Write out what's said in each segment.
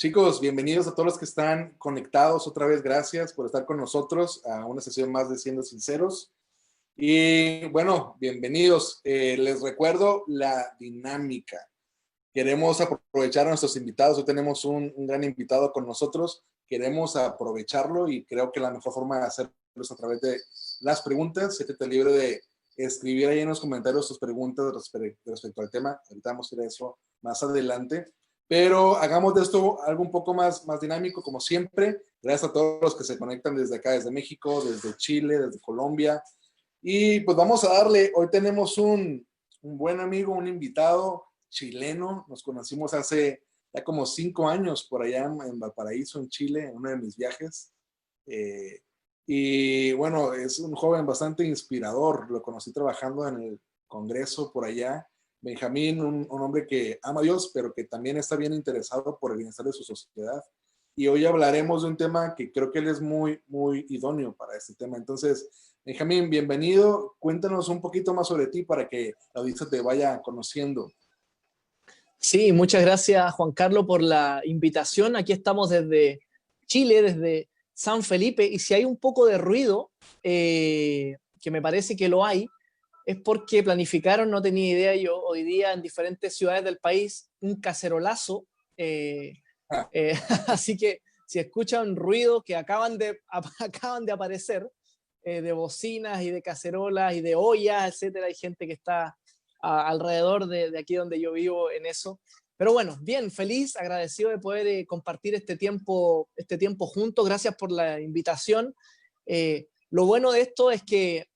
Chicos, bienvenidos a todos los que están conectados. Otra vez, gracias por estar con nosotros a una sesión más de Siendo Sinceros. Y bueno, bienvenidos. Les recuerdo la dinámica. Queremos aprovechar a nuestros invitados. Hoy tenemos un gran invitado con nosotros. Queremos aprovecharlo y creo que la mejor forma de hacerlo es a través de las preguntas. Siéntete libre de escribir ahí en los comentarios tus preguntas respecto al tema. Ahorita vamos a ir a eso más adelante. Pero hagamos de esto algo un poco más dinámico, como siempre. Gracias a todos los que se conectan desde acá, desde México, desde Chile, desde Colombia. Y pues vamos a darle. Hoy tenemos un buen amigo, un invitado chileno. Nos conocimos hace ya como 5 años por allá en Valparaíso, en Chile, en uno de mis viajes. Y bueno, es un joven bastante inspirador. Lo conocí trabajando en el Congreso por allá. Benjamín, un hombre que ama a Dios, pero que también está bien interesado por el bienestar de su sociedad. Y hoy hablaremos de un tema que creo que él es muy idóneo para este tema. Entonces, Benjamín, bienvenido. Cuéntanos un poquito más sobre ti para que la audiencia te vaya conociendo. Sí, muchas gracias, Juan Carlos, por la invitación. Aquí estamos desde Chile, desde San Felipe, y si hay un poco de ruido, que me parece que lo hay, es porque planificaron, no tenía idea yo, hoy día en diferentes ciudades del país, un cacerolazo. Así que si escuchan ruido que acaban de aparecer, de bocinas y de cacerolas y de ollas, etcétera, hay gente que está alrededor de aquí donde yo vivo en eso. Pero bueno, bien, feliz, agradecido de poder compartir este tiempo juntos. Gracias por la invitación. Lo bueno de esto es que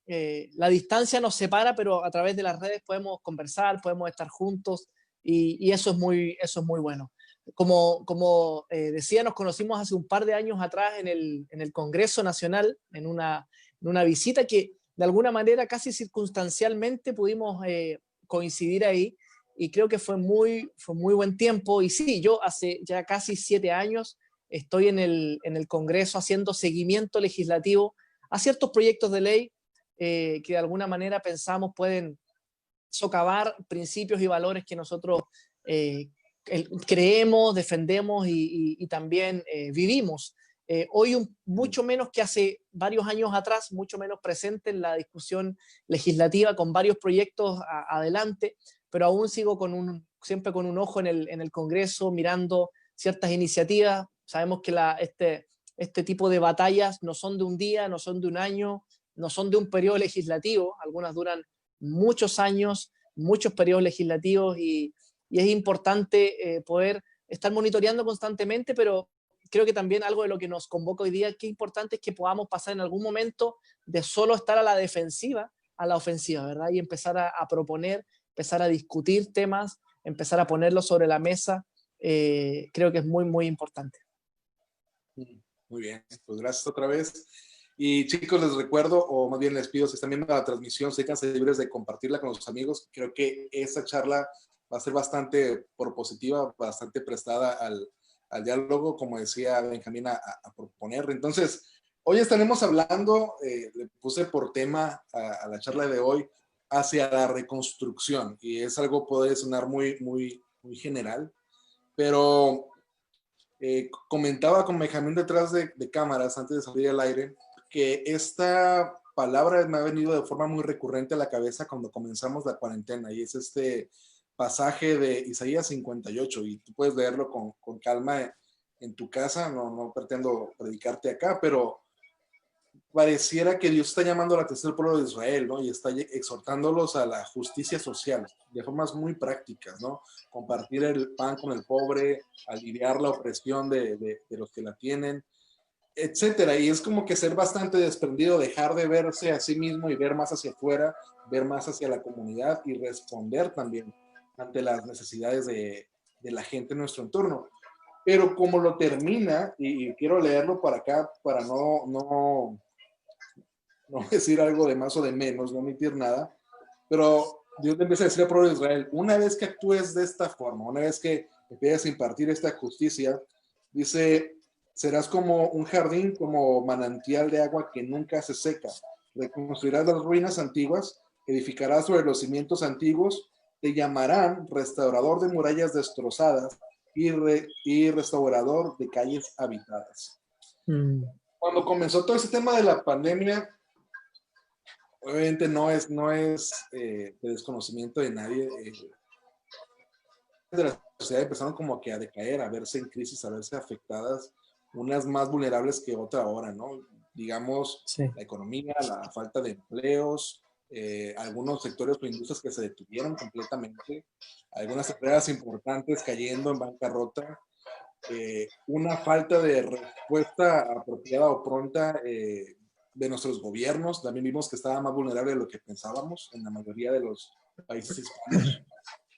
la distancia nos separa, pero a través de las redes podemos conversar, podemos estar juntos y eso es muy bueno. Como decía, nos conocimos hace un par de años atrás en el Congreso Nacional, en una visita que de alguna manera casi circunstancialmente pudimos coincidir ahí y creo que fue muy buen tiempo. Y sí, yo hace ya casi 7 años estoy en el Congreso haciendo seguimiento legislativo a ciertos proyectos de ley que de alguna manera pensamos pueden socavar principios y valores que nosotros creemos, defendemos y también vivimos. Hoy mucho menos que hace varios años atrás, mucho menos presente en la discusión legislativa con varios proyectos adelante, pero aún sigo siempre con un ojo en el Congreso, mirando ciertas iniciativas. Sabemos que este tipo de batallas no son de un día, no son de un año, no son de un periodo legislativo, algunas duran muchos años, muchos periodos legislativos y es importante poder estar monitoreando constantemente, pero creo que también algo de lo que nos convoca hoy día, que importante es que podamos pasar en algún momento de solo estar a la defensiva a la ofensiva, ¿verdad? Y empezar a proponer, empezar a discutir temas, empezar a ponerlos sobre la mesa, creo que es muy importante. Muy bien, pues gracias otra vez. Y chicos, les recuerdo, o más bien les pido, si están viendo la transmisión, siéntanse libres de compartirla con sus amigos. Creo que esa charla va a ser bastante propositiva, bastante prestada al diálogo, como decía Benjamín, a proponer. Entonces, hoy estaremos hablando, le puse por tema a la charla de hoy, hacia la reconstrucción. Y es algo que puede sonar muy general, pero comentaba con Benjamín detrás de cámaras antes de salir al aire que esta palabra me ha venido de forma muy recurrente a la cabeza cuando comenzamos la cuarentena, y es este pasaje de Isaías 58, y tú puedes leerlo con calma en tu casa. No pretendo predicarte acá, pero pareciera que Dios está llamando la atención al pueblo de Israel, ¿no? Y está exhortándolos a la justicia social de formas muy prácticas, ¿no? Compartir el pan con el pobre, aliviar la opresión de los que la tienen, etcétera. Y es como que ser bastante desprendido, dejar de verse a sí mismo y ver más hacia afuera, ver más hacia la comunidad y responder también ante las necesidades de la gente en nuestro entorno. Pero como lo termina, y quiero leerlo para acá para no decir algo de más o de menos, no omitir nada, pero Dios le empieza a decir al pueblo de Israel: una vez que actúes de esta forma, una vez que empieces a impartir esta justicia, dice, serás como un jardín, como manantial de agua que nunca se seca, reconstruirás las ruinas antiguas, edificarás sobre los cimientos antiguos, te llamarán restaurador de murallas destrozadas y restaurador de calles habitadas. Cuando comenzó todo ese tema de la pandemia, obviamente no es de desconocimiento de nadie. De la sociedad empezaron como que a decaer, a verse en crisis, a verse afectadas, unas más vulnerables que otra ahora, ¿no? Digamos, Sí. la economía, la falta de empleos, algunos sectores o industrias que se detuvieron completamente, algunas empresas importantes cayendo en bancarrota, una falta de respuesta apropiada o pronta de nuestros gobiernos. También vimos que estaba más vulnerable de lo que pensábamos en la mayoría de los países hispanos,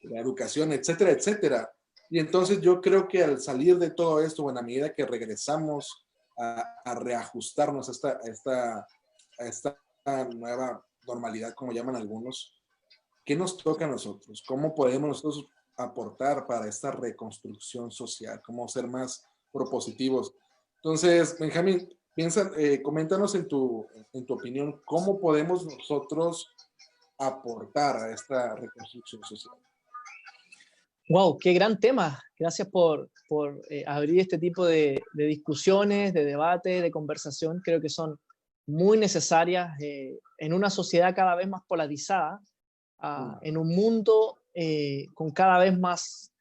la educación, etcétera, etcétera. Y entonces yo creo que al salir de todo esto, o en la medida que regresamos a reajustarnos a esta nueva normalidad, como llaman algunos, ¿qué nos toca a nosotros? ¿Cómo podemos nosotros aportar para esta reconstrucción social? ¿Cómo ser más propositivos? Entonces, Benjamín, coméntanos en tu opinión, ¿cómo podemos nosotros aportar a esta reconstrucción social? Wow, qué gran tema. Gracias por abrir este tipo de discusiones, de debate, de conversación. Creo que son muy necesarias en una sociedad cada vez más polarizada, en un mundo con cada vez más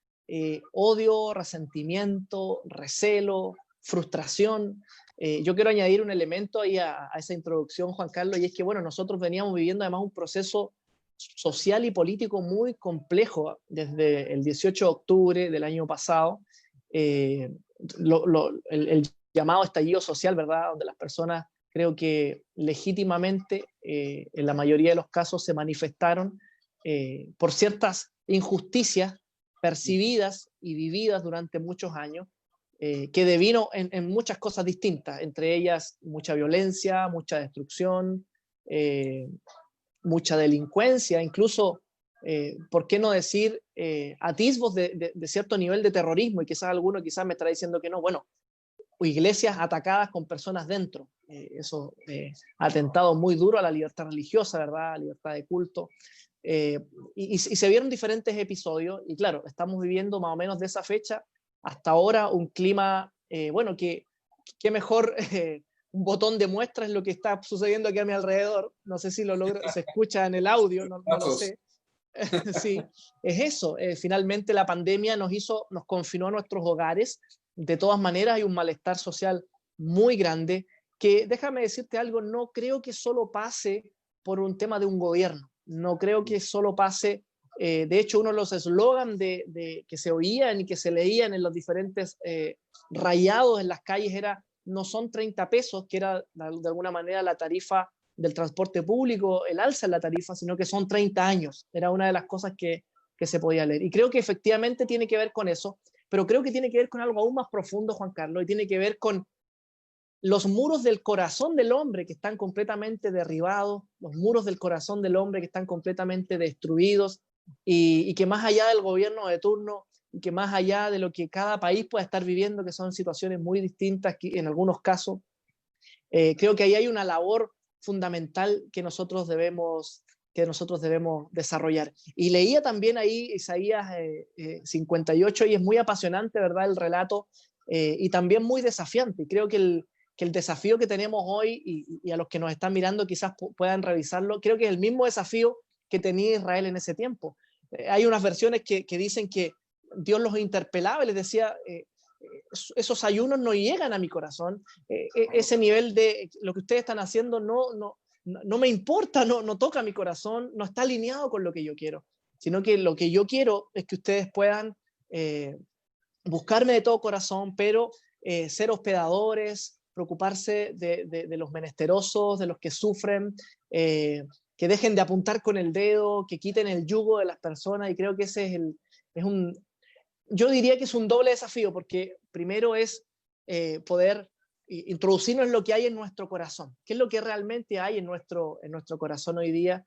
odio, resentimiento, recelo, frustración. Yo quiero añadir un elemento ahí a esa introducción, Juan Carlos, y es que, bueno, nosotros veníamos viviendo además un proceso social y político muy complejo desde el 18 de octubre del año pasado, el llamado estallido social, ¿verdad? Donde las personas creo que legítimamente, en la mayoría de los casos, se manifestaron por ciertas injusticias percibidas y vividas durante muchos años, que devino en muchas cosas distintas, entre ellas mucha violencia, mucha destrucción, mucha delincuencia, incluso, ¿por qué no decir atisbos de cierto nivel de terrorismo? Y quizás alguno quizás me estará diciendo que no, bueno, o iglesias atacadas con personas dentro, eso atentado muy duro a la libertad religiosa, ¿verdad? A la libertad de culto. Y se vieron diferentes episodios, y claro, estamos viviendo más o menos de esa fecha hasta ahora un clima, bueno, que mejor un botón de muestra es lo que está sucediendo aquí a mi alrededor. No sé si lo logro, se escucha en el audio, no lo sé. Sí, es eso. Finalmente la pandemia nos confinó a nuestros hogares. De todas maneras hay un malestar social muy grande que, déjame decirte algo, no creo que solo pase por un tema de un gobierno. No creo que solo pase, de hecho uno de los eslogans que se oían y que se leían en los diferentes rayados en las calles era: no son 30 pesos, que era de alguna manera la tarifa del transporte público, el alza en la tarifa, sino que son 30 años. Era una de las cosas que se podía leer. Y creo que efectivamente tiene que ver con eso, pero creo que tiene que ver con algo aún más profundo, Juan Carlos, y tiene que ver con los muros del corazón del hombre que están completamente derribados, los muros del corazón del hombre que están completamente destruidos, y que más allá del gobierno de turno, y que más allá de lo que cada país pueda estar viviendo, que son situaciones muy distintas en algunos casos, creo que ahí hay una labor fundamental que nosotros debemos desarrollar. Y leía también ahí Isaías 58, y es muy apasionante, ¿verdad?, el relato, y también muy desafiante. Y creo que el desafío que tenemos hoy, y a los que nos están mirando quizás puedan revisarlo, creo que es el mismo desafío que tenía Israel en ese tiempo. Hay unas versiones que dicen que Dios los interpelaba y les decía, esos ayunos no llegan a mi corazón, ese nivel de lo que ustedes están haciendo no me importa, no toca mi corazón, no está alineado con lo que yo quiero, sino que lo que yo quiero es que ustedes puedan buscarme de todo corazón, pero ser hospedadores, preocuparse de los menesterosos, de los que sufren, que dejen de apuntar con el dedo, que quiten el yugo de las personas. Y creo que ese yo diría que es un doble desafío, porque primero es poder introducirnos en lo que hay en nuestro corazón, qué es lo que realmente hay en nuestro corazón hoy día,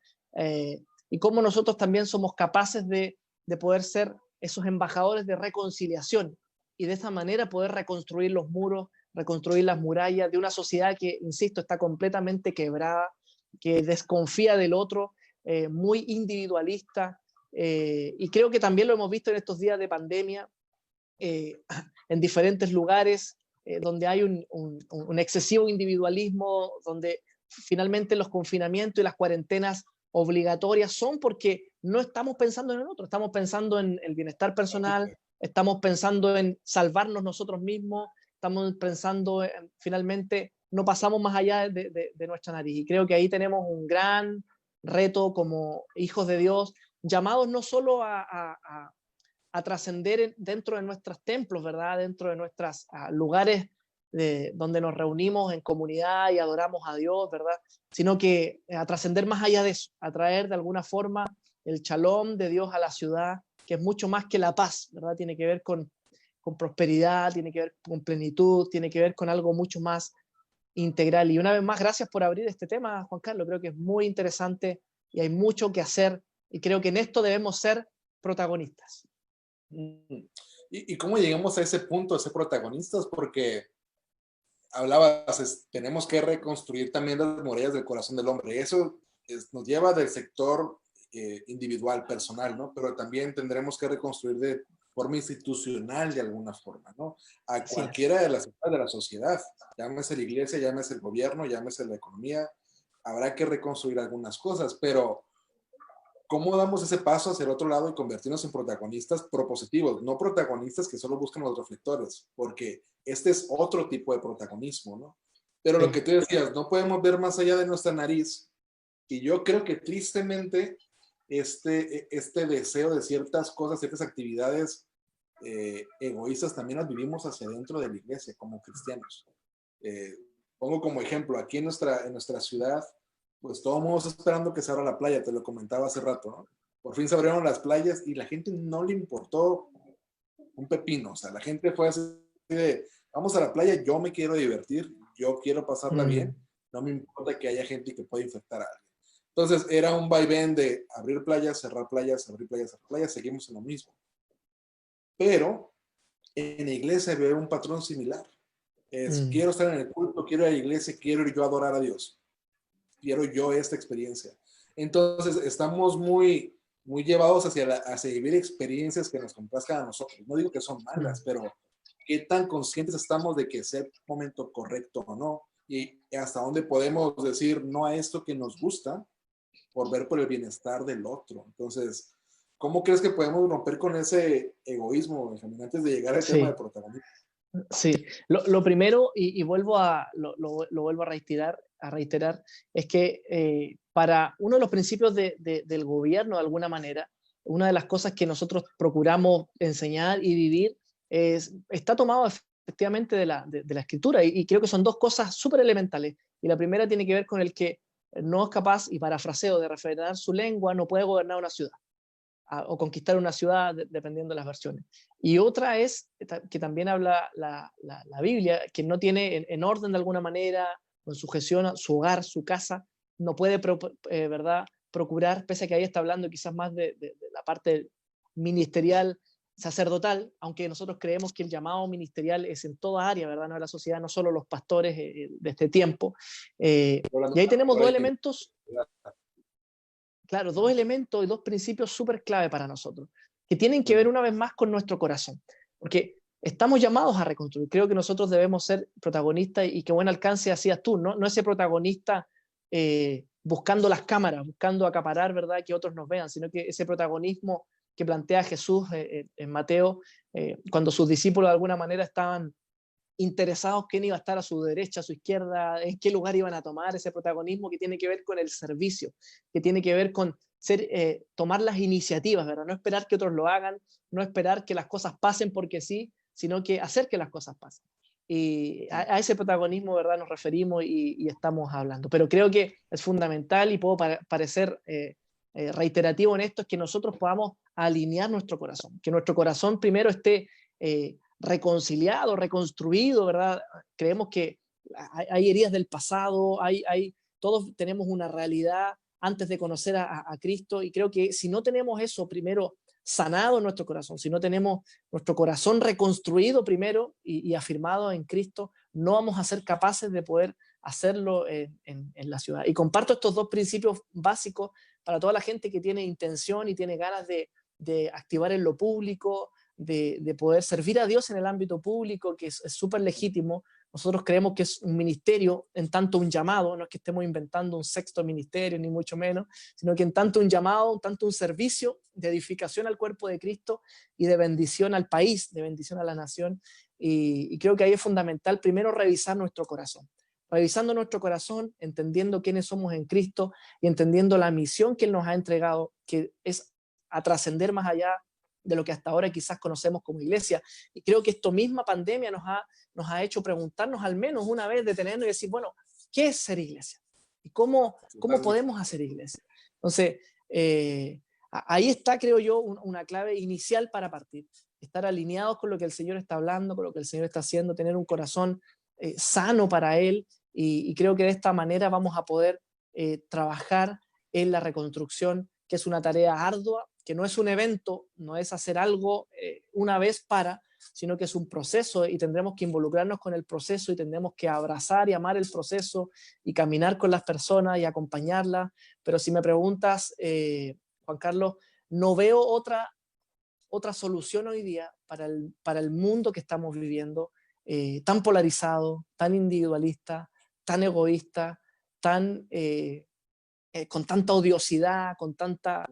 y cómo nosotros también somos capaces de poder ser esos embajadores de reconciliación, y de esa manera poder reconstruir los muros, reconstruir las murallas de una sociedad que, insisto, está completamente quebrada, que desconfía del otro, muy individualista, y creo que también lo hemos visto en estos días de pandemia, eh, en diferentes lugares, donde hay un excesivo individualismo, donde finalmente los confinamientos y las cuarentenas obligatorias son porque no estamos pensando en el otro, estamos pensando en el bienestar personal, estamos pensando en salvarnos nosotros mismos, estamos pensando en, finalmente, no pasamos más allá de nuestra nariz. Y creo que ahí tenemos un gran reto como hijos de Dios, llamados no solo a trascender dentro de nuestros templos, ¿verdad? Dentro de nuestros lugares donde nos reunimos en comunidad y adoramos a Dios, ¿verdad? Sino que a trascender más allá de eso, a traer de alguna forma el shalom de Dios a la ciudad, que es mucho más que la paz, ¿verdad? Tiene que ver con prosperidad, tiene que ver con plenitud, tiene que ver con algo mucho más integral. Y una vez más, gracias por abrir este tema, Juan Carlos. Creo que es muy interesante y hay mucho que hacer y creo que en esto debemos ser protagonistas. ¿Y cómo llegamos a ese punto de ser protagonistas? Porque hablabas, tenemos que reconstruir también las murallas del corazón del hombre. Eso nos lleva del sector individual, personal, ¿no? Pero también tendremos que reconstruir de forma institucional de alguna forma, ¿no? A cualquiera de las áreas de la sociedad, llámese la iglesia, llámese el gobierno, llámese la economía, habrá que reconstruir algunas cosas, pero ¿cómo damos ese paso hacia el otro lado y convertirnos en protagonistas propositivos? No protagonistas que solo buscan los reflectores, porque este es otro tipo de protagonismo, ¿no? Pero lo que tú decías, no podemos ver más allá de nuestra nariz, y yo creo que tristemente este deseo de ciertas cosas, ciertas actividades egoístas también las vivimos hacia dentro de la iglesia como cristianos. Pongo como ejemplo, aquí en nuestra ciudad, pues todo el mundo está esperando que se abra la playa, te lo comentaba hace rato, ¿no? Por fin se abrieron las playas y la gente no le importó un pepino, o sea, la gente fue así de, vamos a la playa, yo me quiero divertir, yo quiero pasarla bien, no me importa que haya gente que pueda infectar a alguien. Entonces era un vaivén de abrir playas, cerrar playas, abrir playas, cerrar playas, seguimos en lo mismo. Pero en la iglesia veo un patrón similar. Quiero estar en el culto, quiero ir a la iglesia, quiero yo adorar a Dios. Quiero yo esta experiencia. Entonces estamos muy llevados hacia vivir experiencias que nos complazcan a nosotros. No digo que son malas, pero qué tan conscientes estamos de que es el momento correcto o no, y hasta dónde podemos decir no a esto que nos gusta por ver por el bienestar del otro. Entonces, ¿cómo crees que podemos romper con ese egoísmo, Benjamín, antes de llegar al tema de protagonismo? Sí, lo primero, y vuelvo lo vuelvo a reiterar, es que para uno de los principios del gobierno, de alguna manera, una de las cosas que nosotros procuramos enseñar y vivir está tomado efectivamente de la escritura, y creo que son dos cosas súper elementales. Y la primera tiene que ver con el que no es capaz, y parafraseo, de refrenar su lengua, no puede gobernar una ciudad o conquistar una ciudad, dependiendo de las versiones. Y otra es, que también habla la Biblia, que no tiene en orden de alguna manera, en sujeción, su hogar, su casa, no puede, ¿verdad?, procurar, pese a que ahí está hablando quizás más de la parte ministerial, sacerdotal, aunque nosotros creemos que el llamado ministerial es en toda área, ¿verdad?, no de la sociedad, no solo los pastores de este tiempo. Y ahí tenemos dos elementos, claro, dos elementos y dos principios súper clave para nosotros, que tienen que ver una vez más con nuestro corazón, porque estamos llamados a reconstruir. Creo que nosotros debemos ser protagonistas, y qué buen alcance hacías tú, no ese protagonista buscando las cámaras, buscando acaparar, ¿verdad?, que otros nos vean, sino que ese protagonismo que plantea Jesús en Mateo, cuando sus discípulos de alguna manera estaban interesados quién iba a estar a su derecha, a su izquierda, en qué lugar iban a tomar, ese protagonismo que tiene que ver con el servicio, que tiene que ver con tomar las iniciativas, ¿verdad? No esperar que otros lo hagan, no esperar que las cosas pasen porque sí, sino que hacer que las cosas pasen. Y a ese protagonismo, ¿verdad?, nos referimos y estamos hablando. Pero creo que es fundamental, y puedo parecer reiterativo en esto, es que nosotros podamos alinear nuestro corazón, que nuestro corazón primero esté reconciliado, reconstruido, ¿verdad? Creemos que hay heridas del pasado, todos tenemos una realidad antes de conocer a Cristo, y creo que si no tenemos eso primero sanado en nuestro corazón, si no tenemos nuestro corazón reconstruido primero y afirmado en Cristo, no vamos a ser capaces de poder hacerlo en la ciudad. Y comparto estos dos principios básicos para toda la gente que tiene intención y tiene ganas de activar en lo público, de poder servir a Dios en el ámbito público, que es súper legítimo. Nosotros creemos que es un ministerio, en tanto un llamado, no es que estemos inventando un sexto ministerio, ni mucho menos, sino que en tanto un llamado, tanto un servicio de edificación al cuerpo de Cristo y de bendición al país, de bendición a la nación. Y creo que ahí es fundamental primero revisar nuestro corazón. Revisando nuestro corazón, entendiendo quiénes somos en Cristo y entendiendo la misión que Él nos ha entregado, que es a trascender más allá de lo que hasta ahora quizás conocemos como iglesia. Y creo que esta misma pandemia nos ha hecho preguntarnos al menos una vez, detenernos y decir, bueno, ¿qué es ser iglesia? ¿Y cómo podemos hacer iglesia? Entonces, ahí está, creo yo, una clave inicial para partir. Estar alineados con lo que el Señor está hablando, con lo que el Señor está haciendo, tener un corazón sano para Él, y creo que de esta manera vamos a poder trabajar en la reconstrucción, que es una tarea ardua, que no es un evento, no es hacer algo una vez sino que es un proceso, y tendremos que involucrarnos con el proceso y tendremos que abrazar y amar el proceso y caminar con las personas y acompañarlas. Pero si me preguntas, Juan Carlos, no veo otra solución hoy día para el mundo que estamos viviendo, tan polarizado, tan individualista, tan egoísta, con tanta odiosidad, con tanta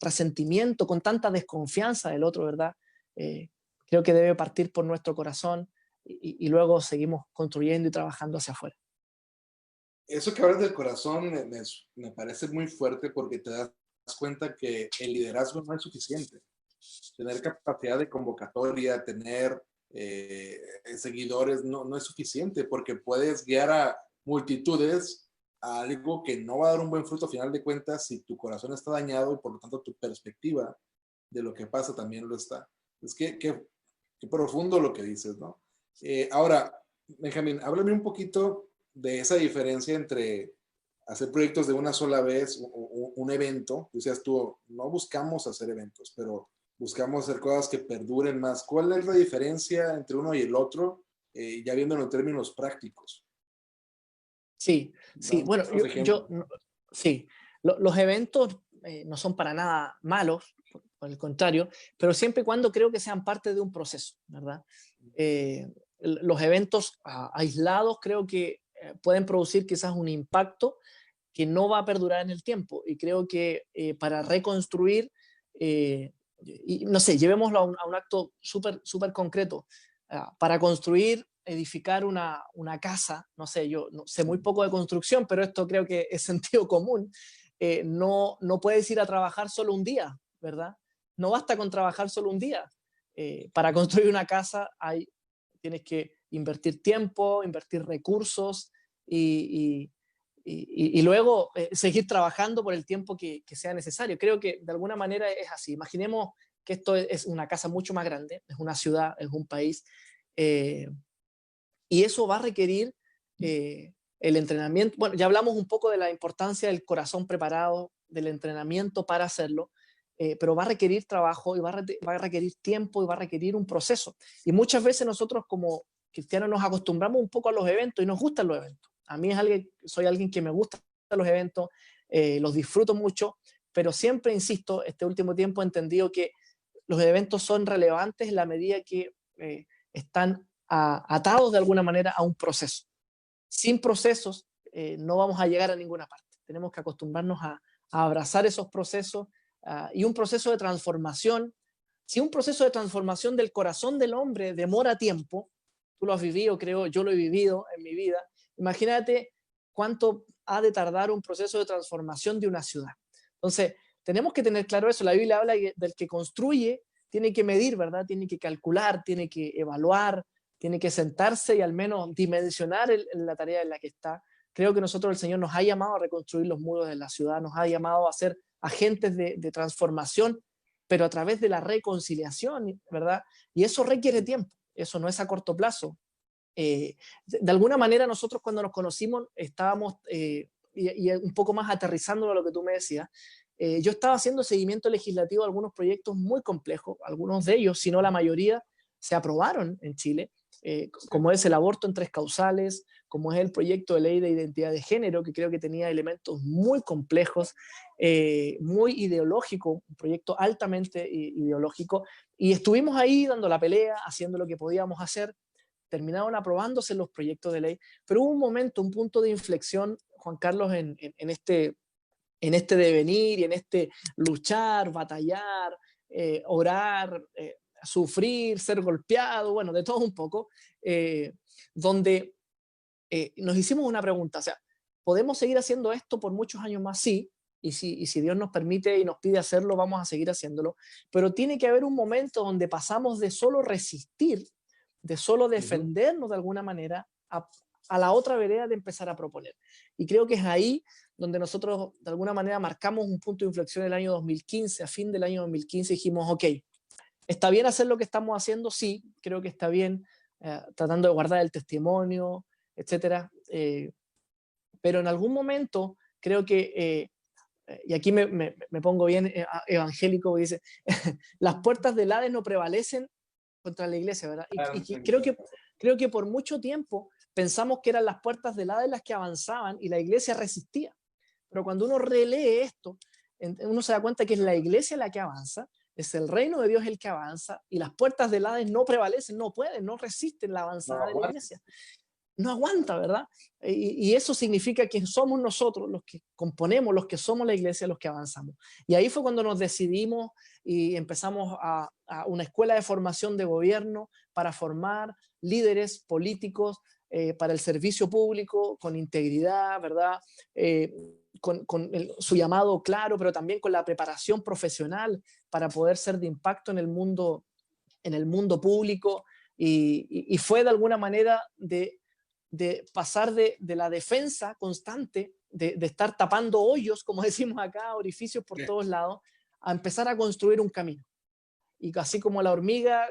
resentimiento, con tanta desconfianza del otro, ¿verdad? Creo que debe partir por nuestro corazón y luego seguimos construyendo y trabajando hacia afuera. Eso que hablas del corazón me parece muy fuerte, porque te das cuenta que el liderazgo no es suficiente. Tener capacidad de convocatoria, tener seguidores no es suficiente, porque puedes guiar a multitudes a algo que no va a dar un buen fruto a final de cuentas si tu corazón está dañado, y por lo tanto tu perspectiva de lo que pasa también lo está. Es que qué profundo lo que dices, ¿no? Ahora, Benjamín, háblame un poquito de esa diferencia entre hacer proyectos de una sola vez, un evento. Decías tú, no buscamos hacer eventos, pero buscamos hacer cosas que perduren más. ¿Cuál es la diferencia entre uno y el otro, ya viéndolo en términos prácticos? Sí, bueno, sí, los eventos no son para nada malos, por el contrario, pero siempre y cuando creo que sean parte de un proceso, ¿verdad? Los eventos aislados creo que pueden producir quizás un impacto que no va a perdurar en el tiempo, y creo que para reconstruir, y no sé, llevémoslo a un acto súper concreto. Para construir, edificar una casa, no sé, yo no sé muy poco de construcción, pero esto creo que es sentido común. No puedes ir a trabajar solo un día, ¿verdad? No basta con trabajar solo un día. Para construir una casa tienes que invertir tiempo, invertir recursos y luego seguir trabajando por el tiempo que sea necesario. Creo que de alguna manera es así. Imaginemos que esto es una casa mucho más grande, es una ciudad, es un país, y eso va a requerir el entrenamiento. Bueno, ya hablamos un poco de la importancia del corazón preparado, del entrenamiento para hacerlo, pero va a requerir trabajo, y va a requerir tiempo, y va a requerir un proceso. Y muchas veces nosotros como cristianos nos acostumbramos un poco a los eventos y nos gustan los eventos. A mí soy alguien que me gusta los eventos, los disfruto mucho, pero siempre insisto, este último tiempo he entendido que los eventos son relevantes en la medida que están atados de alguna manera a un proceso. Sin procesos no vamos a llegar a ninguna parte. Tenemos que acostumbrarnos a abrazar esos procesos, y un proceso de transformación. Si un proceso de transformación del corazón del hombre demora tiempo, tú lo has vivido, creo, yo lo he vivido en mi vida, imagínate cuánto ha de tardar un proceso de transformación de una ciudad. Entonces, tenemos que tener claro eso. La Biblia habla del que construye, tiene que medir, ¿verdad? Tiene que calcular, tiene que evaluar, tiene que sentarse y al menos dimensionar la tarea en la que está. Creo que nosotros, el Señor nos ha llamado a reconstruir los muros de la ciudad, nos ha llamado a ser agentes de transformación, pero a través de la reconciliación, ¿verdad? Y eso requiere tiempo, eso no es a corto plazo. De alguna manera nosotros cuando nos conocimos estábamos, y un poco más aterrizando a lo que tú me decías, yo estaba haciendo seguimiento legislativo de algunos proyectos muy complejos, algunos de ellos, si no la mayoría, se aprobaron en Chile, como es el aborto en 3 causales, como es el proyecto de ley de identidad de género, que creo que tenía elementos muy complejos, muy ideológico, un proyecto altamente ideológico, y estuvimos ahí dando la pelea, haciendo lo que podíamos hacer. Terminaron aprobándose los proyectos de ley, pero hubo un momento, un punto de inflexión, Juan Carlos, en este devenir y en este luchar, batallar, orar, sufrir, ser golpeado, bueno, de todo un poco, donde nos hicimos una pregunta, o sea, ¿podemos seguir haciendo esto por muchos años más? Sí, y si Dios nos permite y nos pide hacerlo, vamos a seguir haciéndolo, pero tiene que haber un momento donde pasamos de solo resistir, de solo defendernos de alguna manera, a la otra vereda de empezar a proponer. Y creo que es ahí donde nosotros de alguna manera marcamos un punto de inflexión en el año 2015, a fin del año 2015, dijimos, ok, ¿está bien hacer lo que estamos haciendo? Sí, creo que está bien, tratando de guardar el testimonio, etcétera. Pero en algún momento creo que, y aquí me pongo bien evangélico, dice, las puertas del Hades no prevalecen contra la iglesia, ¿verdad? Y creo que por mucho tiempo pensamos que eran las puertas del Hades las que avanzaban y la iglesia resistía. Pero cuando uno relee esto, uno se da cuenta que es la iglesia la que avanza, es el reino de Dios el que avanza y las puertas del Hades no prevalecen, no pueden, no resisten la avanzada de la iglesia. No aguanta, ¿verdad? Y eso significa que somos nosotros los que componemos, los que somos la iglesia, los que avanzamos. Y ahí fue cuando nos decidimos y empezamos a una escuela de formación de gobierno para formar líderes políticos para el servicio público con integridad, ¿verdad? Su llamado claro, pero también con la preparación profesional para poder ser de impacto en el mundo público. Y fue de alguna manera de pasar de la defensa constante, de estar tapando hoyos, como decimos acá, orificios por todos lados, a empezar a construir un camino. Y así como la hormiga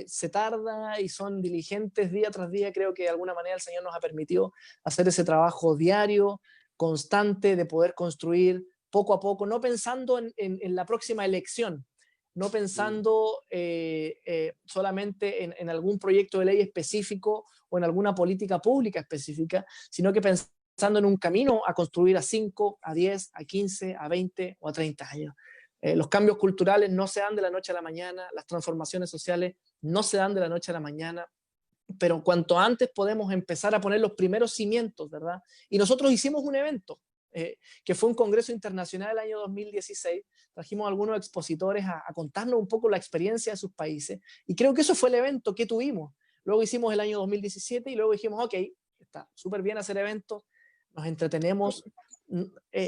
se tarda y son diligentes día tras día, creo que de alguna manera el Señor nos ha permitido hacer ese trabajo diario, constante, de poder construir poco a poco, no pensando en la próxima elección, no pensando solamente en algún proyecto de ley específico o en alguna política pública específica, sino que pensando en un camino a construir a 5, a 10, a 15, a 20 o a 30 años. Los cambios culturales no se dan de la noche a la mañana, las transformaciones sociales no se dan de la noche a la mañana, pero cuanto antes podemos empezar a poner los primeros cimientos, ¿verdad? Y nosotros hicimos un evento, que fue un congreso internacional el año 2016, trajimos a algunos expositores a contarnos un poco la experiencia de sus países, y creo que eso fue el evento que tuvimos. Luego hicimos el año 2017 y luego dijimos, ok, está súper bien hacer eventos, nos entretenemos,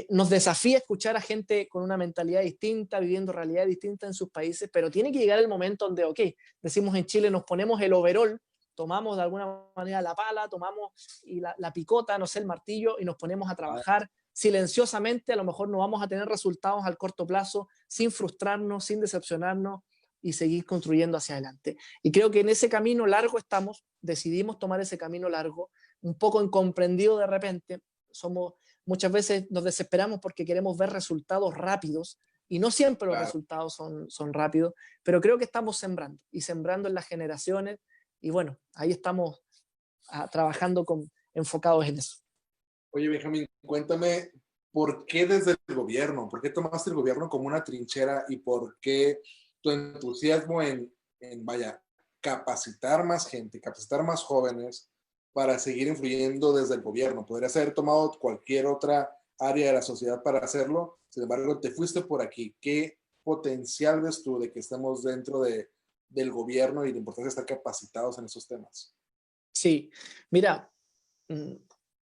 nos desafía escuchar a gente con una mentalidad distinta, viviendo realidades distintas en sus países, pero tiene que llegar el momento donde, ok, decimos en Chile, nos ponemos el overall, tomamos de alguna manera la pala, tomamos y la picota, no sé, el martillo, y nos ponemos a trabajar silenciosamente. A lo mejor no vamos a tener resultados al corto plazo, sin frustrarnos, sin decepcionarnos, y seguir construyendo hacia adelante. Y creo que en ese camino largo estamos, decidimos tomar ese camino largo, un poco incomprendido de repente. Muchas veces nos desesperamos porque queremos ver resultados rápidos, y no siempre los resultados son rápidos, pero creo que estamos sembrando, y sembrando en las generaciones, y bueno, ahí estamos trabajando enfocados en eso. Oye, Benjamín, cuéntame, ¿por qué desde el gobierno? ¿Por qué tomaste el gobierno como una trinchera y por qué tu entusiasmo vaya, capacitar más gente, capacitar más jóvenes para seguir influyendo desde el gobierno? Podrías haber tomado cualquier otra área de la sociedad para hacerlo, sin embargo, te fuiste por aquí. ¿Qué potencial ves tú de que estemos dentro del gobierno y la importancia de estar capacitados en esos temas? Sí, mira,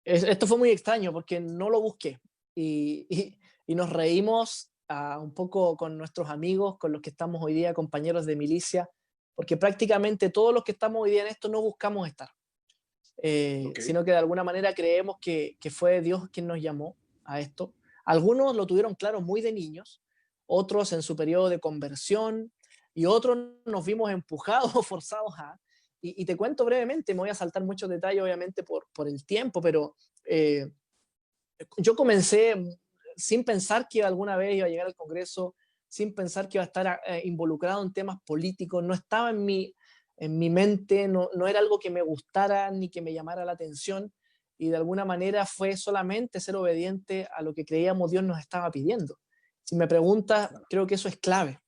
esto fue muy extraño porque no lo busqué, y nos reímos un poco con nuestros amigos, con los que estamos hoy día, compañeros de milicia, porque prácticamente todos los que estamos hoy día en esto no buscamos estar, sino que de alguna manera creemos que fue Dios quien nos llamó a esto. Algunos lo tuvieron claro muy de niños, otros en su periodo de conversión, y otros nos vimos empujados o forzados y te cuento brevemente, me voy a saltar muchos detalles obviamente por el tiempo, pero yo comencé sin pensar que alguna vez iba a llegar al Congreso, sin pensar que iba a estar involucrado en temas políticos, no estaba en mi mente no era algo que me gustara ni que me llamara la atención, y de alguna manera fue solamente ser obediente a lo que creíamos Dios nos estaba pidiendo. Si me preguntas, creo que eso es clave,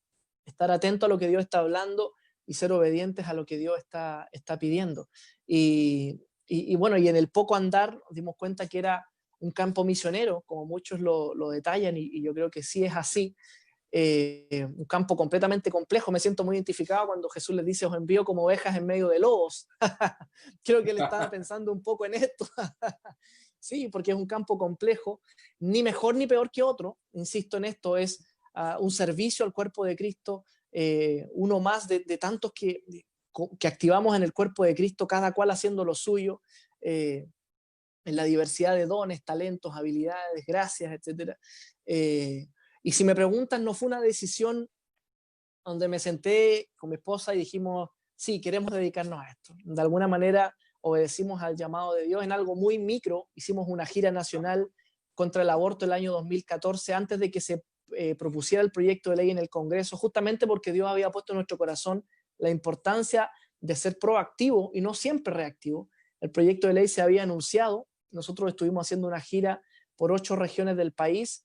estar atento a lo que Dios está hablando y ser obedientes a lo que Dios está pidiendo. Y bueno, y en el poco andar nos dimos cuenta que era un campo misionero, como muchos lo detallan, y yo creo que sí es así. Un campo completamente complejo. Me siento muy identificado cuando Jesús les dice: os envío como ovejas en medio de lobos. Creo que él estaba pensando un poco en esto. Sí, porque es un campo complejo, ni mejor ni peor que otro, insisto en esto, es un servicio al cuerpo de Cristo, uno más de tantos que activamos en el cuerpo de Cristo, cada cual haciendo lo suyo, en la diversidad de dones, talentos, habilidades, gracias, etc. Y si me preguntan, no fue una decisión donde me senté con mi esposa y dijimos, sí, queremos dedicarnos a esto. De alguna manera obedecimos al llamado de Dios en algo muy micro. Hicimos una gira nacional contra el aborto el año 2014, antes de que se propusiera el proyecto de ley en el Congreso, justamente porque Dios había puesto en nuestro corazón la importancia de ser proactivo y no siempre reactivo. El proyecto de ley se había anunciado, nosotros estuvimos haciendo una gira por 8 regiones del país,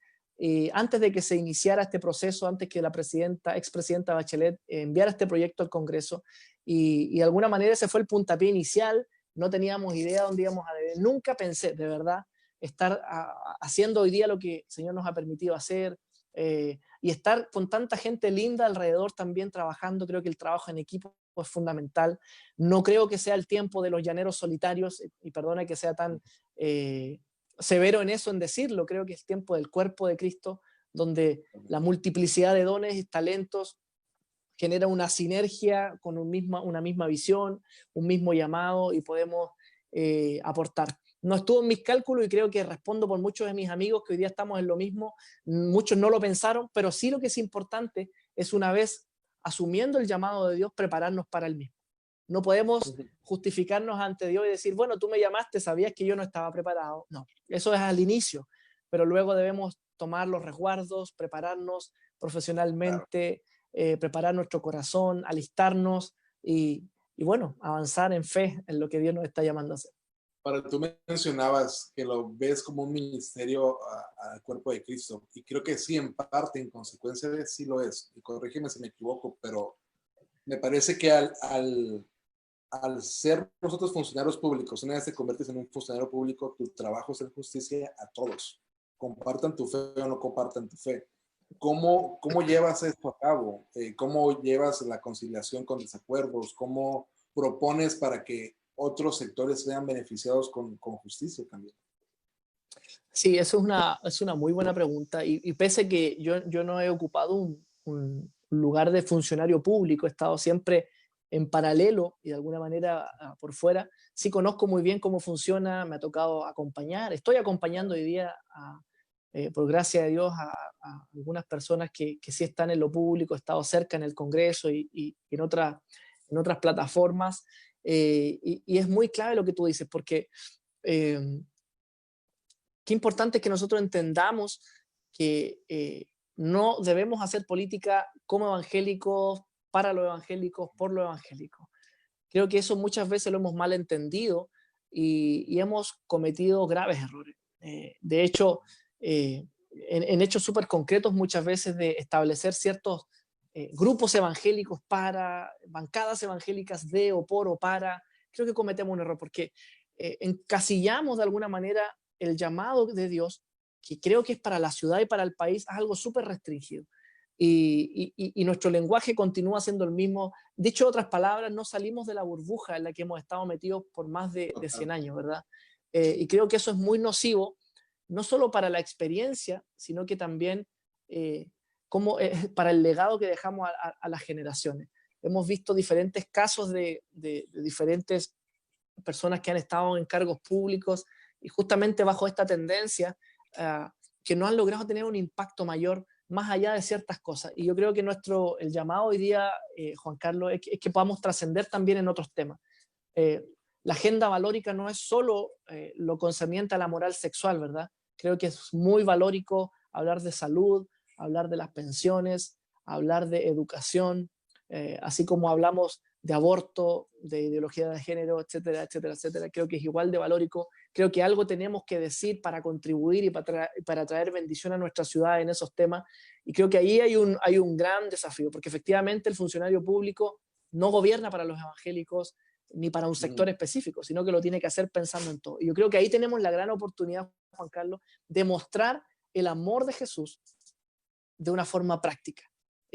antes de que se iniciara este proceso, antes que la expresidenta Bachelet enviara este proyecto al Congreso, y de alguna manera ese fue el puntapié inicial. No teníamos idea dónde íbamos a deber. Nunca pensé, de verdad, estar haciendo hoy día lo que el Señor nos ha permitido hacer, y estar con tanta gente linda alrededor también trabajando. Creo que el trabajo en equipo es fundamental. No creo que sea el tiempo de los llaneros solitarios, y perdona que sea tan severo en eso, en decirlo. Creo que es tiempo del cuerpo de Cristo, donde la multiplicidad de dones y talentos genera una sinergia con una misma visión, un mismo llamado, y podemos aportar. No estuvo en mis cálculos, y creo que respondo por muchos de mis amigos que hoy día estamos en lo mismo. Muchos no lo pensaron, pero sí lo que es importante es, una vez asumiendo el llamado de Dios, prepararnos para el mismo. No podemos justificarnos ante Dios y decir, bueno, tú me llamaste, sabías que yo no estaba preparado. No, eso es al inicio, pero luego debemos tomar los resguardos, prepararnos profesionalmente, preparar nuestro corazón, alistarnos y bueno, avanzar en fe en lo que Dios nos está llamando a hacer. Para tú mencionabas que lo ves como un ministerio al cuerpo de Cristo, y creo que sí, en parte, en consecuencia de sí lo es, y corrígeme si me equivoco, pero me parece que al ser nosotros funcionarios públicos, una vez te conviertes en un funcionario público, tu trabajo es hacer justicia a todos, compartan tu fe o no compartan tu fe. ¿Cómo llevas esto a cabo? ¿Cómo llevas la conciliación con desacuerdos? ¿Cómo propones para que otros sectores sean beneficiados con justicia también? Sí, eso es una muy buena pregunta, y pese que yo no he ocupado un lugar de funcionario público, he estado siempre en paralelo y de alguna manera por fuera. Sí conozco muy bien cómo funciona, me ha tocado acompañar, estoy acompañando hoy día, por gracia de Dios, a algunas personas que sí están en lo público. He estado cerca en el Congreso y en otras plataformas, y es muy clave lo que tú dices, porque eh, qué importante es que nosotros entendamos que no debemos hacer política como evangélicos, para los evangélicos, por los evangélicos. Creo que eso muchas veces lo hemos mal entendido, y hemos cometido graves errores. De hecho, en hechos súper concretos, muchas veces, de establecer ciertos grupos evangélicos para, bancadas evangélicas de o por o para, creo que cometemos un error, porque encasillamos de alguna manera el llamado de Dios, que creo que es para la ciudad y para el país, a algo súper restringido. Y nuestro lenguaje continúa siendo el mismo. Dicho otras palabras, no salimos de la burbuja en la que hemos estado metidos por más de 100 años, ¿verdad? Y creo que eso es muy nocivo, no solo para la experiencia, sino que también para el legado que dejamos a las generaciones. Hemos visto diferentes casos de diferentes personas que han estado en cargos públicos, y justamente bajo esta tendencia, que no han logrado tener un impacto mayor más allá de ciertas cosas. Y yo creo que el llamado hoy día, Juan Carlos, es que podamos trascender también en otros temas. La agenda valórica no es solo lo concerniente a la moral sexual, ¿verdad? Creo que es muy valórico hablar de salud, hablar de las pensiones, hablar de educación, así como hablamos aborto, de ideología de género, etcétera, etcétera, etcétera. Creo que es igual de valórico. Creo que algo tenemos que decir para contribuir y para traer bendición a nuestra ciudad en esos temas. Y creo que ahí hay un gran desafío, porque efectivamente el funcionario público no gobierna para los evangélicos ni para un sector específico, sino que lo tiene que hacer pensando en todo. Y yo creo que ahí tenemos la gran oportunidad, Juan Carlos, de mostrar el amor de Jesús de una forma práctica.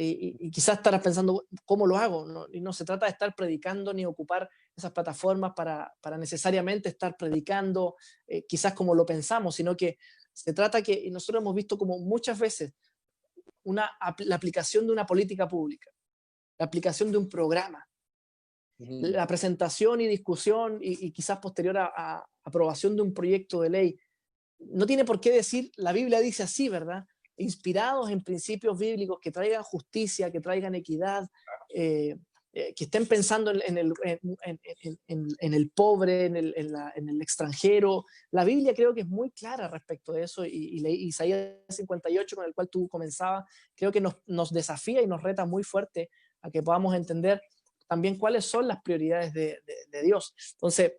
Y quizás estarás pensando, ¿cómo lo hago? No, y no se trata de estar predicando ni ocupar esas plataformas para necesariamente estar predicando, quizás como lo pensamos, sino que se trata que, y nosotros hemos visto como muchas veces, la aplicación de una política pública, la aplicación de un programa, la presentación y discusión y quizás posterior a aprobación de un proyecto de ley. No tiene por qué decir, la Biblia dice así, ¿verdad? Inspirados en principios bíblicos que traigan justicia, que traigan equidad, que estén pensando en el pobre, en el extranjero. La Biblia creo que es muy clara respecto de eso y Isaías 58, con el cual tú comenzabas, creo que nos desafía y nos reta muy fuerte a que podamos entender también cuáles son las prioridades de Dios. Entonces,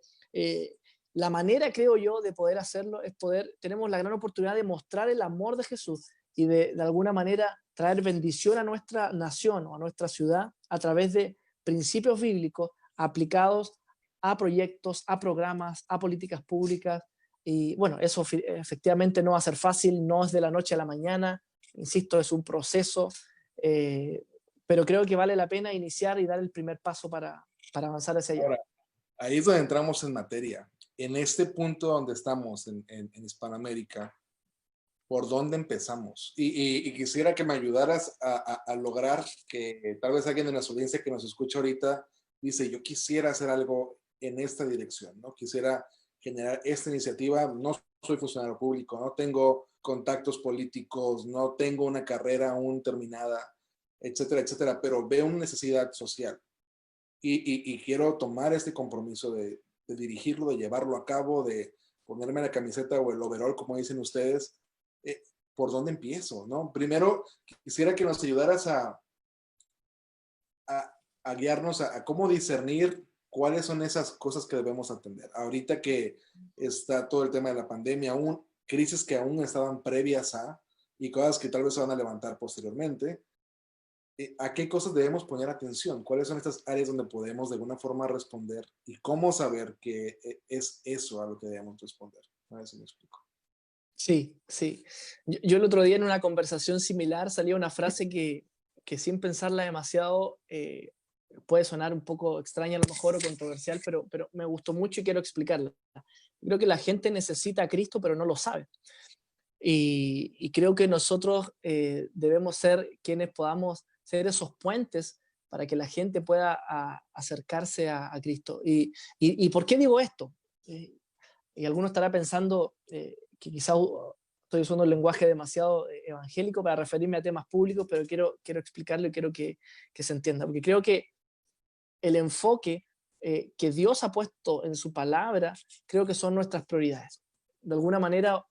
la manera, creo yo, de poder hacerlo es tenemos la gran oportunidad de mostrar el amor de Jesús y de alguna manera traer bendición a nuestra nación o a nuestra ciudad a través de principios bíblicos aplicados a proyectos, a programas, a políticas públicas. Y bueno, eso efectivamente no va a ser fácil, no es de la noche a la mañana, insisto, es un proceso, pero creo que vale la pena iniciar y dar el primer paso para avanzar hacia allá. Ahora, ahí es donde entramos en materia. En este punto donde estamos en Hispanoamérica, ¿por dónde empezamos? Y quisiera que me ayudaras a lograr que tal vez alguien de nuestra audiencia que nos escucha ahorita dice, yo quisiera hacer algo en esta dirección, ¿no? Quisiera generar esta iniciativa. No soy funcionario público, no tengo contactos políticos, no tengo una carrera aún terminada, etcétera, etcétera, pero veo una necesidad social y quiero tomar este compromiso de dirigirlo, de llevarlo a cabo, de ponerme la camiseta o el overall, como dicen ustedes. ¿Por dónde empiezo? ¿No? Primero, quisiera que nos ayudaras a guiarnos a cómo discernir cuáles son esas cosas que debemos atender. Ahorita que está todo el tema de la pandemia, aún crisis que aún estaban previas y cosas que tal vez se van a levantar posteriormente. ¿A qué cosas debemos poner atención? ¿Cuáles son estas áreas donde podemos de alguna forma responder? ¿Y cómo saber que es eso a lo que debemos responder? A ver si me explico. Sí, sí. Yo el otro día en una conversación similar salía una frase que sin pensarla demasiado puede sonar un poco extraña a lo mejor o controversial, pero me gustó mucho y quiero explicarla. Creo que la gente necesita a Cristo, pero no lo sabe. Y creo que nosotros debemos ser quienes podamos ser esos puentes para que la gente pueda acercarse a Cristo. ¿Y por qué digo esto? Y alguno estará pensando que quizá estoy usando un lenguaje demasiado evangélico para referirme a temas públicos, pero quiero explicarlo y quiero que se entienda, porque creo que el enfoque que Dios ha puesto en su palabra, creo que son nuestras prioridades. De alguna manera,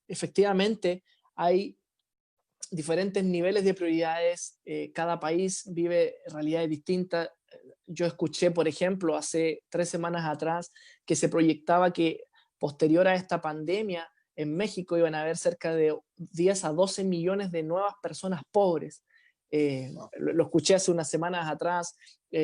efectivamente, hay diferentes niveles de prioridades, cada país vive realidades distintas. Yo escuché, por ejemplo, hace 3 semanas atrás que se proyectaba que posterior a esta pandemia en México iban a haber cerca de 10 a 12 millones de nuevas personas pobres. Lo escuché hace unas semanas atrás. No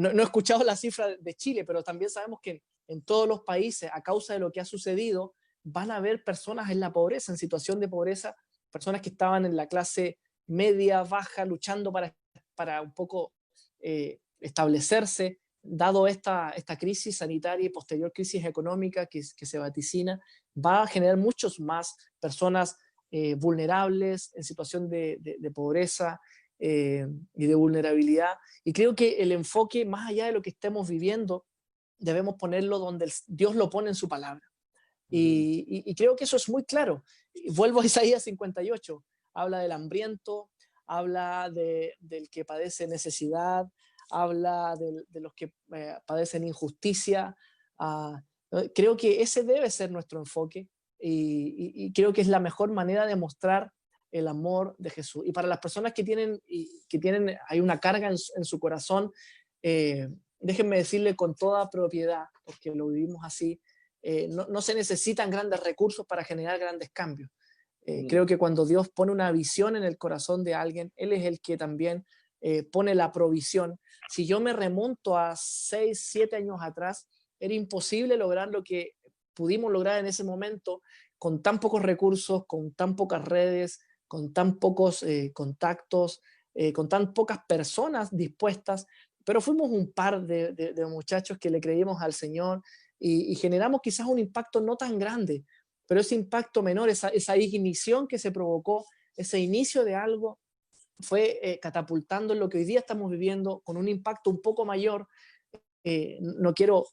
he escuchado la cifra de Chile, pero también sabemos que en todos los países, a causa de lo que ha sucedido, van a haber personas en la pobreza, en situación de pobreza, personas que estaban en la clase media, baja, luchando para un poco establecerse, dado esta crisis sanitaria y posterior crisis económica que se vaticina, va a generar muchos más personas vulnerables en situación de pobreza y de vulnerabilidad. Y creo que el enfoque, más allá de lo que estemos viviendo, debemos ponerlo donde Dios lo pone en su palabra. Y creo que eso es muy claro. Vuelvo a Isaías 58, habla del hambriento, habla del que padece necesidad, habla de los que padecen injusticia. Creo que ese debe ser nuestro enfoque y creo que es la mejor manera de mostrar el amor de Jesús. Y para las personas que tienen hay una carga en su corazón, déjenme decirle con toda propiedad, porque lo vivimos así, no se necesitan grandes recursos para generar grandes cambios. Creo que cuando Dios pone una visión en el corazón de alguien, Él es el que también pone la provisión. Si yo me remonto a 6, 7 años atrás, era imposible lograr lo que pudimos lograr en ese momento con tan pocos recursos, con tan pocas redes, con tan pocos contactos, con tan pocas personas dispuestas, pero fuimos un par de muchachos que le creímos al Señor y generamos quizás un impacto no tan grande, pero ese impacto menor, esa ignición que se provocó, ese inicio de algo, fue catapultando en lo que hoy día estamos viviendo con un impacto un poco mayor. No quiero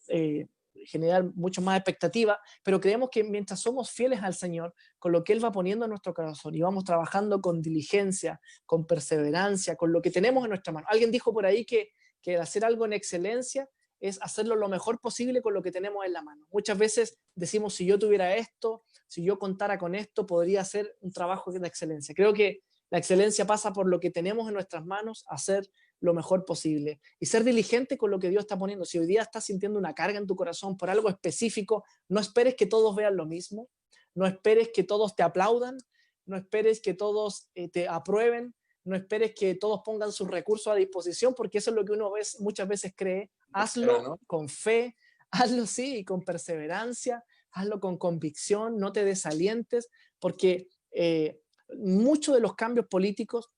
generar mucho más expectativa, pero creemos que mientras somos fieles al Señor, con lo que Él va poniendo en nuestro corazón y vamos trabajando con diligencia, con perseverancia, con lo que tenemos en nuestra mano. Alguien dijo por ahí que hacer algo en excelencia es hacerlo lo mejor posible con lo que tenemos en la mano. Muchas veces decimos, si yo tuviera esto, si yo contara con esto, podría hacer un trabajo de excelencia. Creo que la excelencia pasa por lo que tenemos en nuestras manos, hacer lo mejor posible y ser diligente con lo que Dios está poniendo. Si hoy día estás sintiendo una carga en tu corazón por algo específico, no esperes que todos vean lo mismo, no esperes que todos te aplaudan, no esperes que todos te aprueben, no esperes que todos pongan sus recursos a disposición, porque eso es lo que uno muchas veces cree. Hazlo, ¿no?, con fe, hazlo sí, con perseverancia, hazlo con convicción, no te desalientes, porque muchos de los cambios políticos,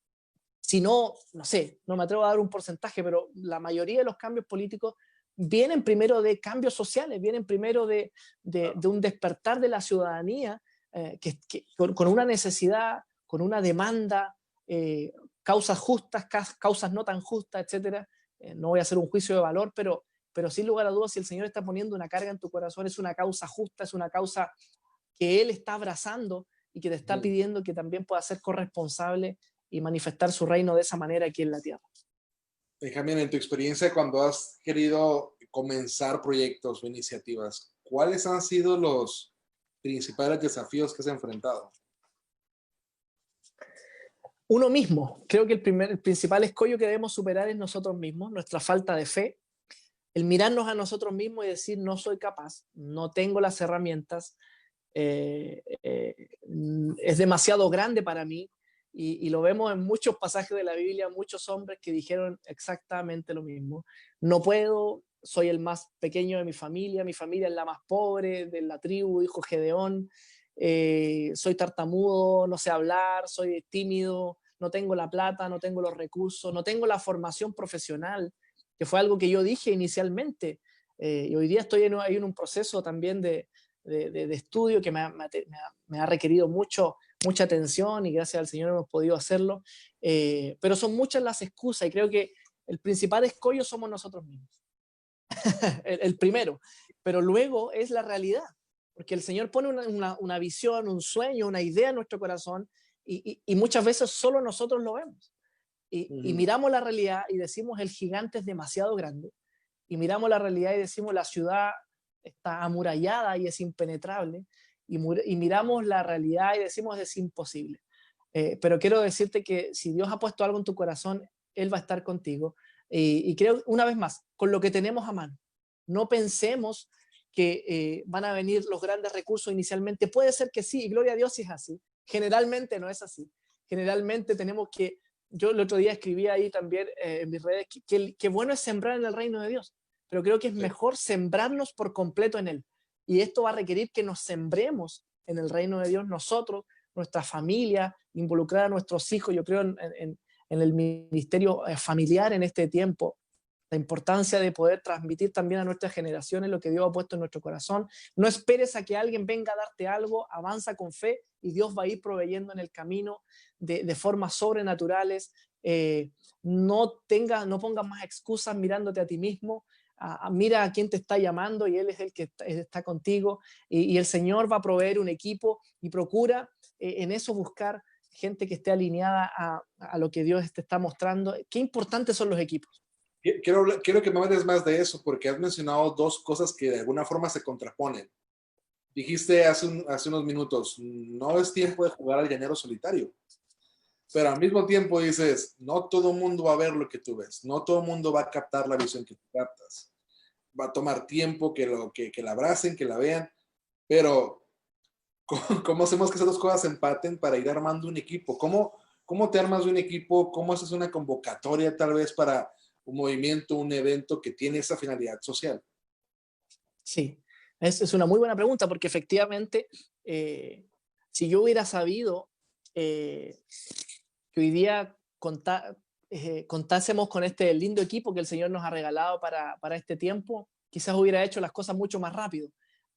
si no sé, no me atrevo a dar un porcentaje, pero la mayoría de los cambios políticos vienen primero de cambios sociales, vienen primero de un despertar de la ciudadanía con una necesidad, con una demanda, causas justas, causas no tan justas, etcétera. No voy a hacer un juicio de valor, pero sin lugar a dudas, si el Señor está poniendo una carga en tu corazón, es una causa justa, es una causa que Él está abrazando y que te está pidiendo que también puedas ser corresponsable y manifestar su reino de esa manera aquí en la tierra. Benjamín, en tu experiencia cuando has querido comenzar proyectos o iniciativas, ¿cuáles han sido los principales desafíos que has enfrentado? Uno mismo. Creo que el principal escollo que debemos superar es nosotros mismos, nuestra falta de fe, el mirarnos a nosotros mismos y decir, no soy capaz, no tengo las herramientas, es demasiado grande para mí, y lo vemos en muchos pasajes de la Biblia, muchos hombres que dijeron exactamente lo mismo. No puedo, soy el más pequeño de mi familia es la más pobre de la tribu, dijo Gedeón, soy tartamudo, no sé hablar, soy tímido, no tengo la plata, no tengo los recursos, no tengo la formación profesional, que fue algo que yo dije inicialmente, y hoy día estoy en un proceso también de estudio que me ha requerido mucha atención, y gracias al Señor hemos podido hacerlo, pero son muchas las excusas y creo que el principal escollo somos nosotros mismos. el primero, pero luego es la realidad, porque el Señor pone una visión, un sueño, una idea en nuestro corazón y muchas veces solo nosotros lo vemos. Y miramos la realidad y decimos el gigante es demasiado grande, y miramos la realidad y decimos la ciudad está amurallada y es impenetrable, y miramos la realidad y decimos es imposible. Pero quiero decirte que si Dios ha puesto algo en tu corazón, Él va a estar contigo. Y creo, una vez más, con lo que tenemos a mano. No pensemos que van a venir los grandes recursos inicialmente. Puede ser que sí, y gloria a Dios si es así. Generalmente no es así. Generalmente tenemos que, yo el otro día escribí ahí también en mis redes, que bueno es sembrar en el reino de Dios, pero creo que es mejor sembrarnos por completo en Él. Y esto va a requerir que nos sembremos en el reino de Dios nosotros, nuestra familia, involucrar a nuestros hijos. Yo creo en el ministerio familiar en este tiempo, la importancia de poder transmitir también a nuestras generaciones lo que Dios ha puesto en nuestro corazón. No esperes a que alguien venga a darte algo, avanza con fe y Dios va a ir proveyendo en el camino de formas sobrenaturales. No pongas más excusas mirándote a ti mismo. Mira a quién te está llamando y Él es el que está contigo, y el Señor va a proveer un equipo, y procura en eso buscar gente que esté alineada a lo que Dios te está mostrando. Qué importantes son los equipos. Quiero que me hables más de eso, porque has mencionado dos cosas que de alguna forma se contraponen. Dijiste hace unos minutos, no es tiempo de jugar al llanero solitario. pero al mismo tiempo dices, no todo el mundo va a ver lo que tú ves, no todo el mundo va a captar la visión que tú captas. Va a tomar tiempo que la abracen, que la vean, pero ¿cómo hacemos que esas dos cosas empaten para ir armando un equipo? ¿Cómo te armas un equipo? ¿Cómo haces una convocatoria tal vez para un movimiento, un evento que tiene esa finalidad social? Sí, es una muy buena pregunta porque efectivamente, si yo hubiera sabido que hoy día contásemos con este lindo equipo que el Señor nos ha regalado para este tiempo, quizás hubiera hecho las cosas mucho más rápido.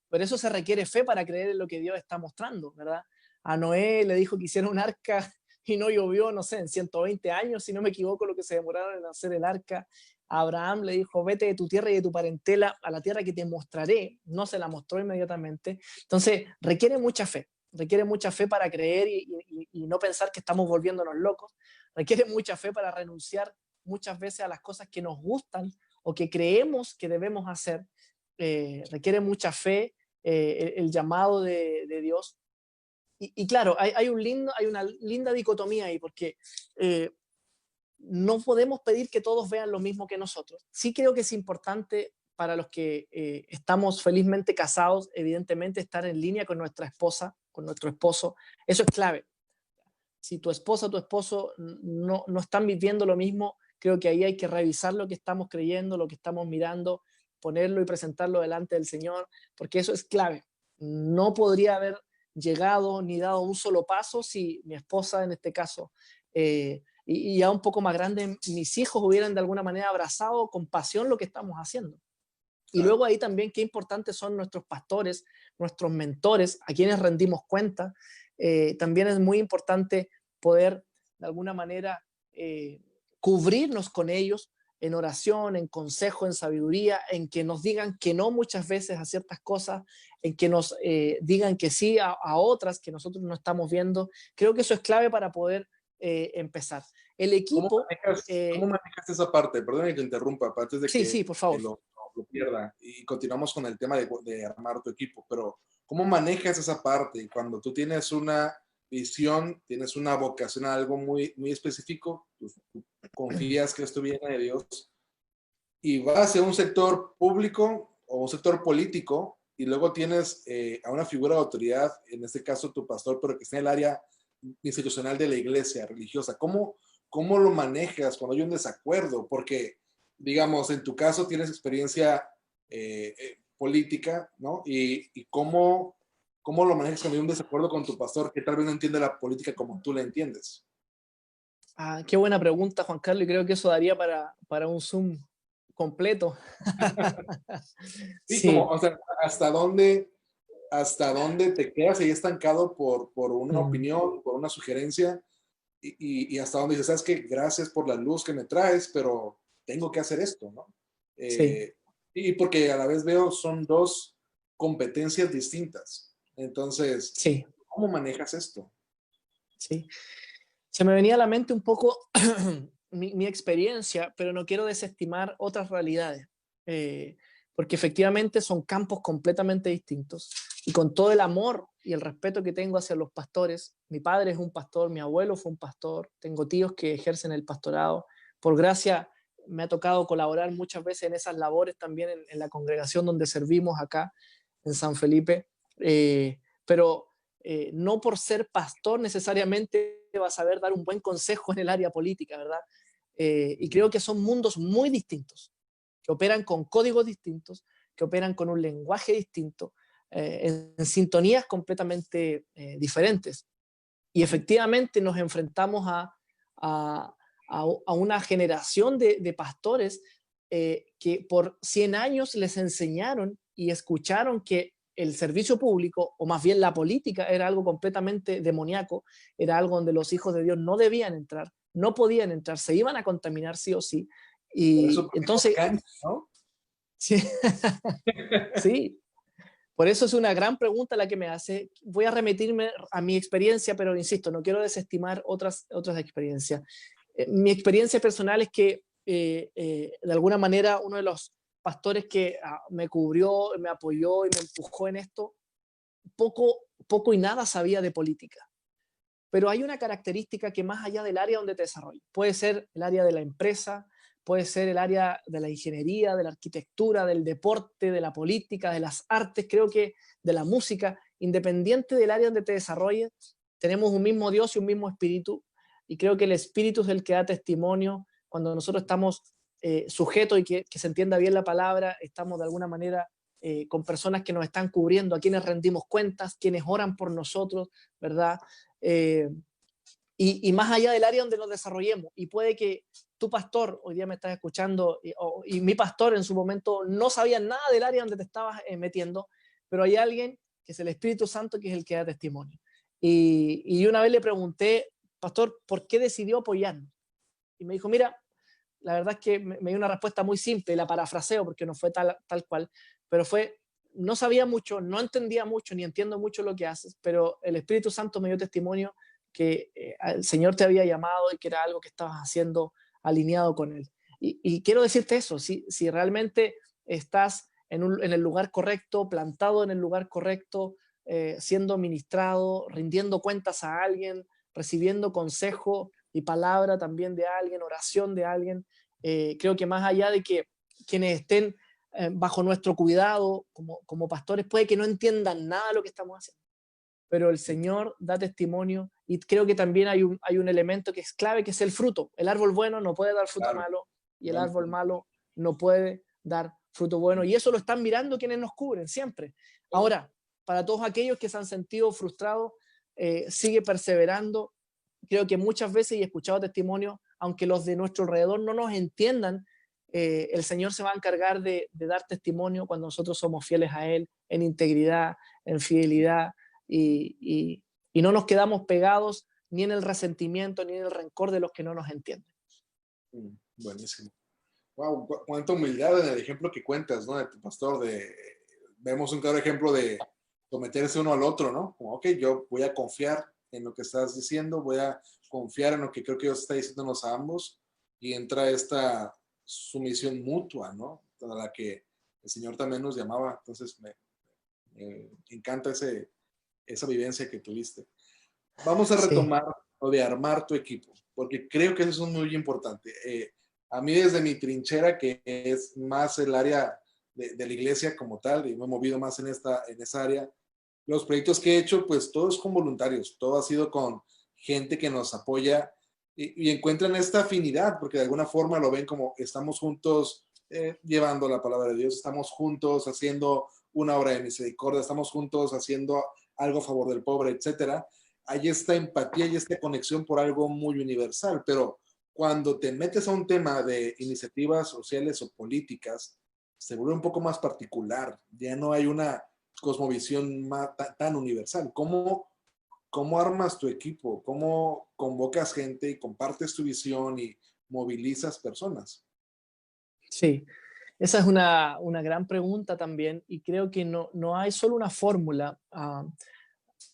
Por eso se requiere fe para creer en lo que Dios está mostrando, ¿verdad? A Noé le dijo que hiciera un arca y no llovió, no sé, en 120 años, si no me equivoco, lo que se demoraron en hacer el arca. A Abraham le dijo, vete de tu tierra y de tu parentela a la tierra que te mostraré. No se la mostró inmediatamente. Entonces, requiere mucha fe para creer y no pensar que estamos volviéndonos locos. Requiere mucha fe para renunciar muchas veces a las cosas que nos gustan o que creemos que debemos hacer. Requiere mucha fe el llamado de Dios. Y claro, hay una linda dicotomía ahí, porque no podemos pedir que todos vean lo mismo que nosotros. Sí creo que es importante para los que estamos felizmente casados, evidentemente, estar en línea con nuestra esposa, con nuestro esposo. Eso es clave. Si tu esposa o tu esposo no están viviendo lo mismo, creo que ahí hay que revisar lo que estamos creyendo, lo que estamos mirando, ponerlo y presentarlo delante del Señor, porque eso es clave. No podría haber llegado ni dado un solo paso si mi esposa, en este caso, y ya un poco más grande, mis hijos hubieran de alguna manera abrazado con pasión lo que estamos haciendo. Y luego ahí también qué importantes son nuestros pastores, nuestros mentores, a quienes rendimos cuenta. También es muy importante poder, de alguna manera, cubrirnos con ellos en oración, en consejo, en sabiduría, en que nos digan que no muchas veces a ciertas cosas, en que nos digan que sí a otras que nosotros no estamos viendo. Creo que eso es clave para poder empezar. El equipo... ¿Cómo manejas esa parte? Perdón que te interrumpa, antes de Sí, sí, que por favor. lo pierda. Y continuamos con el tema de armar tu equipo, pero ¿cómo manejas esa parte cuando tú tienes una visión, tienes una vocación a algo muy, muy específico, tú confías que esto viene de Dios y vas hacia un sector público o un sector político y luego tienes a una figura de autoridad, en este caso tu pastor, pero que está en el área institucional de la iglesia religiosa? ¿Cómo lo manejas cuando hay un desacuerdo? Porque, digamos, en tu caso tienes experiencia política, ¿no? Y cómo lo manejas cuando hay un desacuerdo con tu pastor que tal vez no entiende la política como tú la entiendes. Ah, qué buena pregunta, Juan Carlos, y creo que eso daría para un Zoom completo. Sí, como, Sí. o sea, hasta dónde te quedas ahí estancado por una Mm, opinión, por una sugerencia, y hasta dónde dices, sabes que gracias por la luz que me traes, pero tengo que hacer esto, ¿no? sí, Eh, y porque a la vez veo son dos competencias distintas. Entonces, sí, ¿cómo manejas esto? sí. Se me venía a la mente un poco mi experiencia, pero no quiero desestimar otras realidades, eh, porque efectivamente son campos completamente distintos. Y con todo el amor y el respeto que tengo hacia los pastores, mi padre es un pastor, mi abuelo fue un pastor, tengo tíos que ejercen el pastorado. Por gracia, me ha tocado colaborar muchas veces en esas labores también en la congregación donde servimos acá en San Felipe. Pero no por ser pastor necesariamente va a saber dar un buen consejo en el área política, ¿verdad? Y creo que son mundos muy distintos, que operan con códigos distintos, que operan con un lenguaje distinto, en sintonías completamente diferentes. Y efectivamente nos enfrentamos a, a una generación de pastores que por 100 años les enseñaron y escucharon que el servicio público, o más bien la política, era algo completamente demoníaco, era algo donde los hijos de Dios no debían entrar, no podían entrar, se iban a contaminar sí o sí. Por eso Y ponemos entonces, cancha, ¿no? sí, sí, por eso es una gran pregunta la que me hace. Voy a remitirme a mi experiencia, pero insisto, no quiero desestimar otras experiencias. Mi experiencia personal es que de alguna manera uno de los pastores que me cubrió, me apoyó y me empujó en esto, poco y nada sabía de política. pero hay una característica que más allá del área donde te desarrollas, puede ser el área de la empresa, puede ser el área de la ingeniería, de la arquitectura, del deporte, de la política, de las artes, creo que de la música, independiente del área donde te desarrolles, tenemos un mismo Dios y un mismo espíritu, y creo que el espíritu es el que da testimonio cuando nosotros estamos sujetos y que se entienda bien la palabra, estamos de alguna manera con personas que nos están cubriendo, a quienes rendimos cuentas, quienes oran por nosotros, ¿verdad? Eh, y más allá del área donde nos desarrollemos, y puede que tu pastor, hoy día me estás escuchando, y mi pastor en su momento no sabía nada del área donde te estabas metiendo, pero hay alguien que es el Espíritu Santo que es el que da testimonio. Y una vez le pregunté, pastor, ¿por qué decidió apoyarnos? Y me dijo, mira, la verdad es que me dio una respuesta muy simple, la parafraseo porque no fue tal cual, pero fue, no sabía mucho, no entendía mucho, ni entiendo mucho lo que haces, pero el Espíritu Santo me dio testimonio que el Señor te había llamado y que era algo que estabas haciendo alineado con Él. Y quiero decirte eso, si realmente estás en el lugar correcto, plantado en el lugar correcto, siendo ministrado, rindiendo cuentas a alguien, recibiendo consejo y palabra también de alguien, oración de alguien, creo que más allá de que quienes estén bajo nuestro cuidado como pastores, puede que no entiendan nada de lo que estamos haciendo, pero el Señor da testimonio y creo que también hay un elemento que es clave, que es el fruto. El árbol bueno no puede dar fruto Claro, malo y el buen árbol punto. malo no puede dar fruto bueno. Y eso lo están mirando quienes nos cubren siempre. Ahora, para todos aquellos que se han sentido frustrados, sigue perseverando. Creo que muchas veces, y he escuchado testimonios, aunque los de nuestro alrededor no nos entiendan, el Señor se va a encargar de dar testimonio cuando nosotros somos fieles a Él, en integridad, en fidelidad, y no nos quedamos pegados ni en el resentimiento ni en el rencor de los que no nos entienden. Buenísimo. Wow, cuánta humildad en el ejemplo que cuentas, ¿no? De tu pastor, vemos un claro ejemplo de someterse uno al otro, ¿no? Como, ok, yo voy a confiar en lo que estás diciendo, voy a confiar en lo que creo que Dios está diciéndonos a ambos, y entra esta sumisión mutua, ¿no? A la que el Señor también nos llamaba. Entonces, me encanta esa vivencia que tuviste. Vamos a Sí, retomar lo de armar tu equipo, porque creo que eso es muy importante. A mí desde mi trinchera, que es más el área de la iglesia como tal, y me he movido más en esa área, los proyectos que he hecho, pues todo es con voluntarios, todo ha sido con gente que nos apoya y encuentran esta afinidad, porque de alguna forma lo ven como estamos juntos llevando la palabra de Dios, estamos juntos haciendo una obra de misericordia, estamos juntos haciendo algo a favor del pobre, etcétera. Hay esta empatía y esta conexión por algo muy universal, pero cuando te metes a un tema de iniciativas sociales o políticas, se vuelve un poco más particular, ya no hay una cosmovisión tan universal. ¿Cómo armas tu equipo? ¿Cómo convocas gente y compartes tu visión y movilizas personas? sí. Esa es una gran pregunta también y creo que no hay solo una fórmula.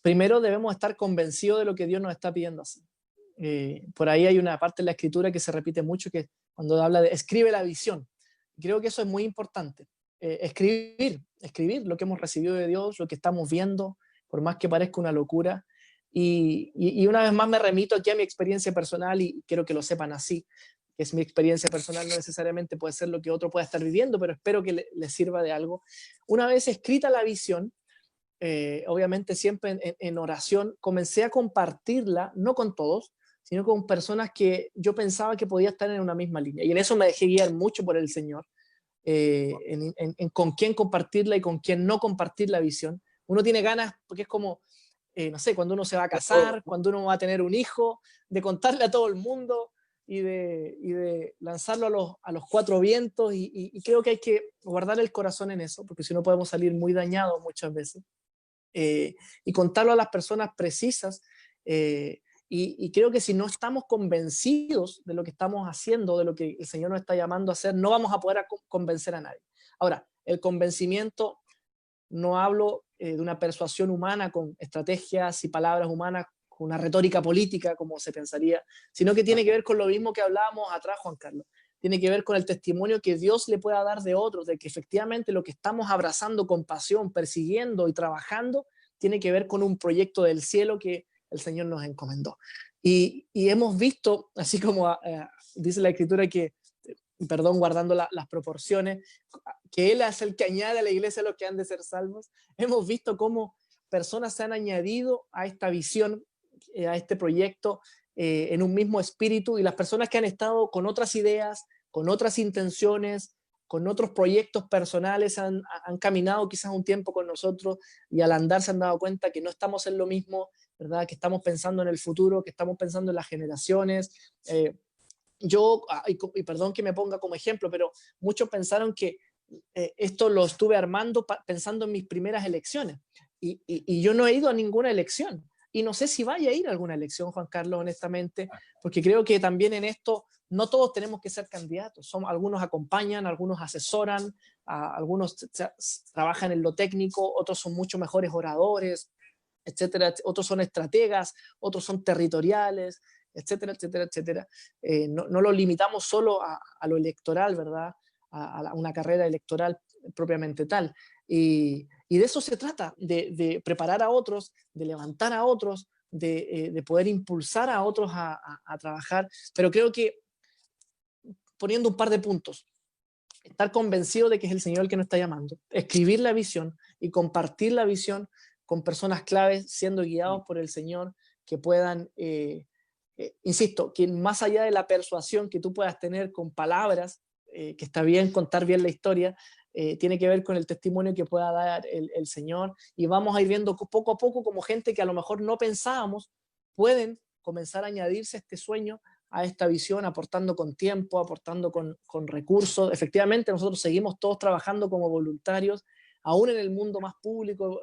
Primero debemos estar convencidos de lo que Dios nos está pidiendo hacer. Por ahí hay una parte de la escritura que se repite mucho, que cuando habla de escribe la visión. Creo que eso es muy importante. Escribir lo que hemos recibido de Dios, lo que estamos viendo, por más que parezca una locura. Y una vez más me remito aquí a mi experiencia personal y quiero que lo sepan así, que es mi experiencia personal, no necesariamente puede ser lo que otro pueda estar viviendo, pero espero que le sirva de algo. Una vez escrita la visión, obviamente siempre en oración, comencé a compartirla, no con todos, sino con personas que yo pensaba que podía estar en una misma línea. Y en eso me dejé guiar mucho por el Señor, en con quién compartirla y con quién no compartir la visión. Uno tiene ganas, porque es como, no sé, cuando uno se va a casar, cuando uno va a tener un hijo, de contarle a todo el mundo y de lanzarlo a los cuatro vientos. Y creo que hay que guardar el corazón en eso, porque si no podemos salir muy dañados muchas veces. Y contarlo a las personas precisas. Y creo que si no estamos convencidos de lo que estamos haciendo, de lo que el Señor nos está llamando a hacer, no vamos a poder convencer a nadie. Ahora, el convencimiento, no hablo de una persuasión humana con estrategias y palabras humanas, con una retórica política, como se pensaría, sino que tiene que ver con lo mismo que hablábamos atrás, Juan Carlos. Tiene que ver con el testimonio que Dios le pueda dar de otros, de que efectivamente lo que estamos abrazando con pasión, persiguiendo y trabajando, tiene que ver con un proyecto del cielo que el Señor nos encomendó. Y hemos visto, así como dice la Escritura que, perdón, guardando las proporciones, que Él es el que añade a la iglesia a los que han de ser salvos. Hemos visto cómo personas se han añadido a esta visión, a este proyecto, en un mismo espíritu, y las personas que han estado con otras ideas, con otras intenciones, con otros proyectos personales, han caminado quizás un tiempo con nosotros y al andar se han dado cuenta que no estamos en lo mismo, ¿verdad? Que estamos pensando en el futuro, que estamos pensando en las generaciones. Y perdón que me ponga como ejemplo, pero muchos pensaron que esto lo estuve armando pensando en mis primeras elecciones. Y yo no he ido a ninguna elección. Y no sé si vaya a ir a alguna elección, Juan Carlos, honestamente, porque creo que también en esto no todos tenemos que ser candidatos. Algunos acompañan, algunos asesoran, algunos trabajan en lo técnico, otros son mucho mejores oradores, etcétera, otros son estrategas, otros son territoriales, etcétera, etcétera, etcétera. No lo limitamos solo a lo electoral, ¿verdad? A una carrera electoral propiamente tal. Y de eso se trata, de preparar a otros, de levantar a otros, de poder impulsar a otros a trabajar. Pero creo que poniendo un par de puntos, estar convencido de que es el Señor el que nos está llamando, escribir la visión y compartir la visión con personas claves, siendo guiados por el Señor, que puedan, insisto, que más allá de la persuasión que tú puedas tener con palabras, que está bien contar bien la historia, tiene que ver con el testimonio que pueda dar el Señor, y vamos a ir viendo poco a poco como gente que a lo mejor no pensábamos pueden comenzar a añadirse a este sueño, a esta visión, aportando con tiempo, aportando con recursos. Efectivamente, nosotros seguimos todos trabajando como voluntarios, aún en el mundo más público.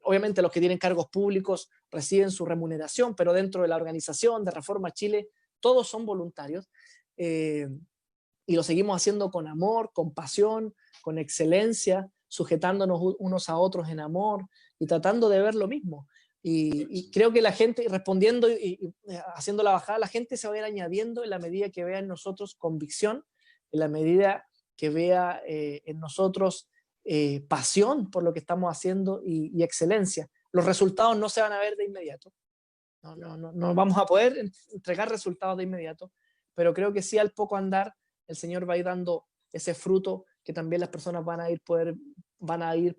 Obviamente los que tienen cargos públicos reciben su remuneración, pero dentro de la organización de Reforma Chile, todos son voluntarios. Y lo seguimos haciendo con amor, con pasión, con excelencia, sujetándonos unos a otros en amor y tratando de ver lo mismo. Y creo que la gente, respondiendo y haciendo la bajada, la gente se va a ir añadiendo en la medida que vea en nosotros convicción, en la medida que vea en nosotros pasión por lo que estamos haciendo y excelencia. Los resultados no se van a ver de inmediato. No vamos a poder entregar resultados de inmediato, pero creo que sí, al poco andar, el Señor va a ir dando ese fruto que también las personas van a ir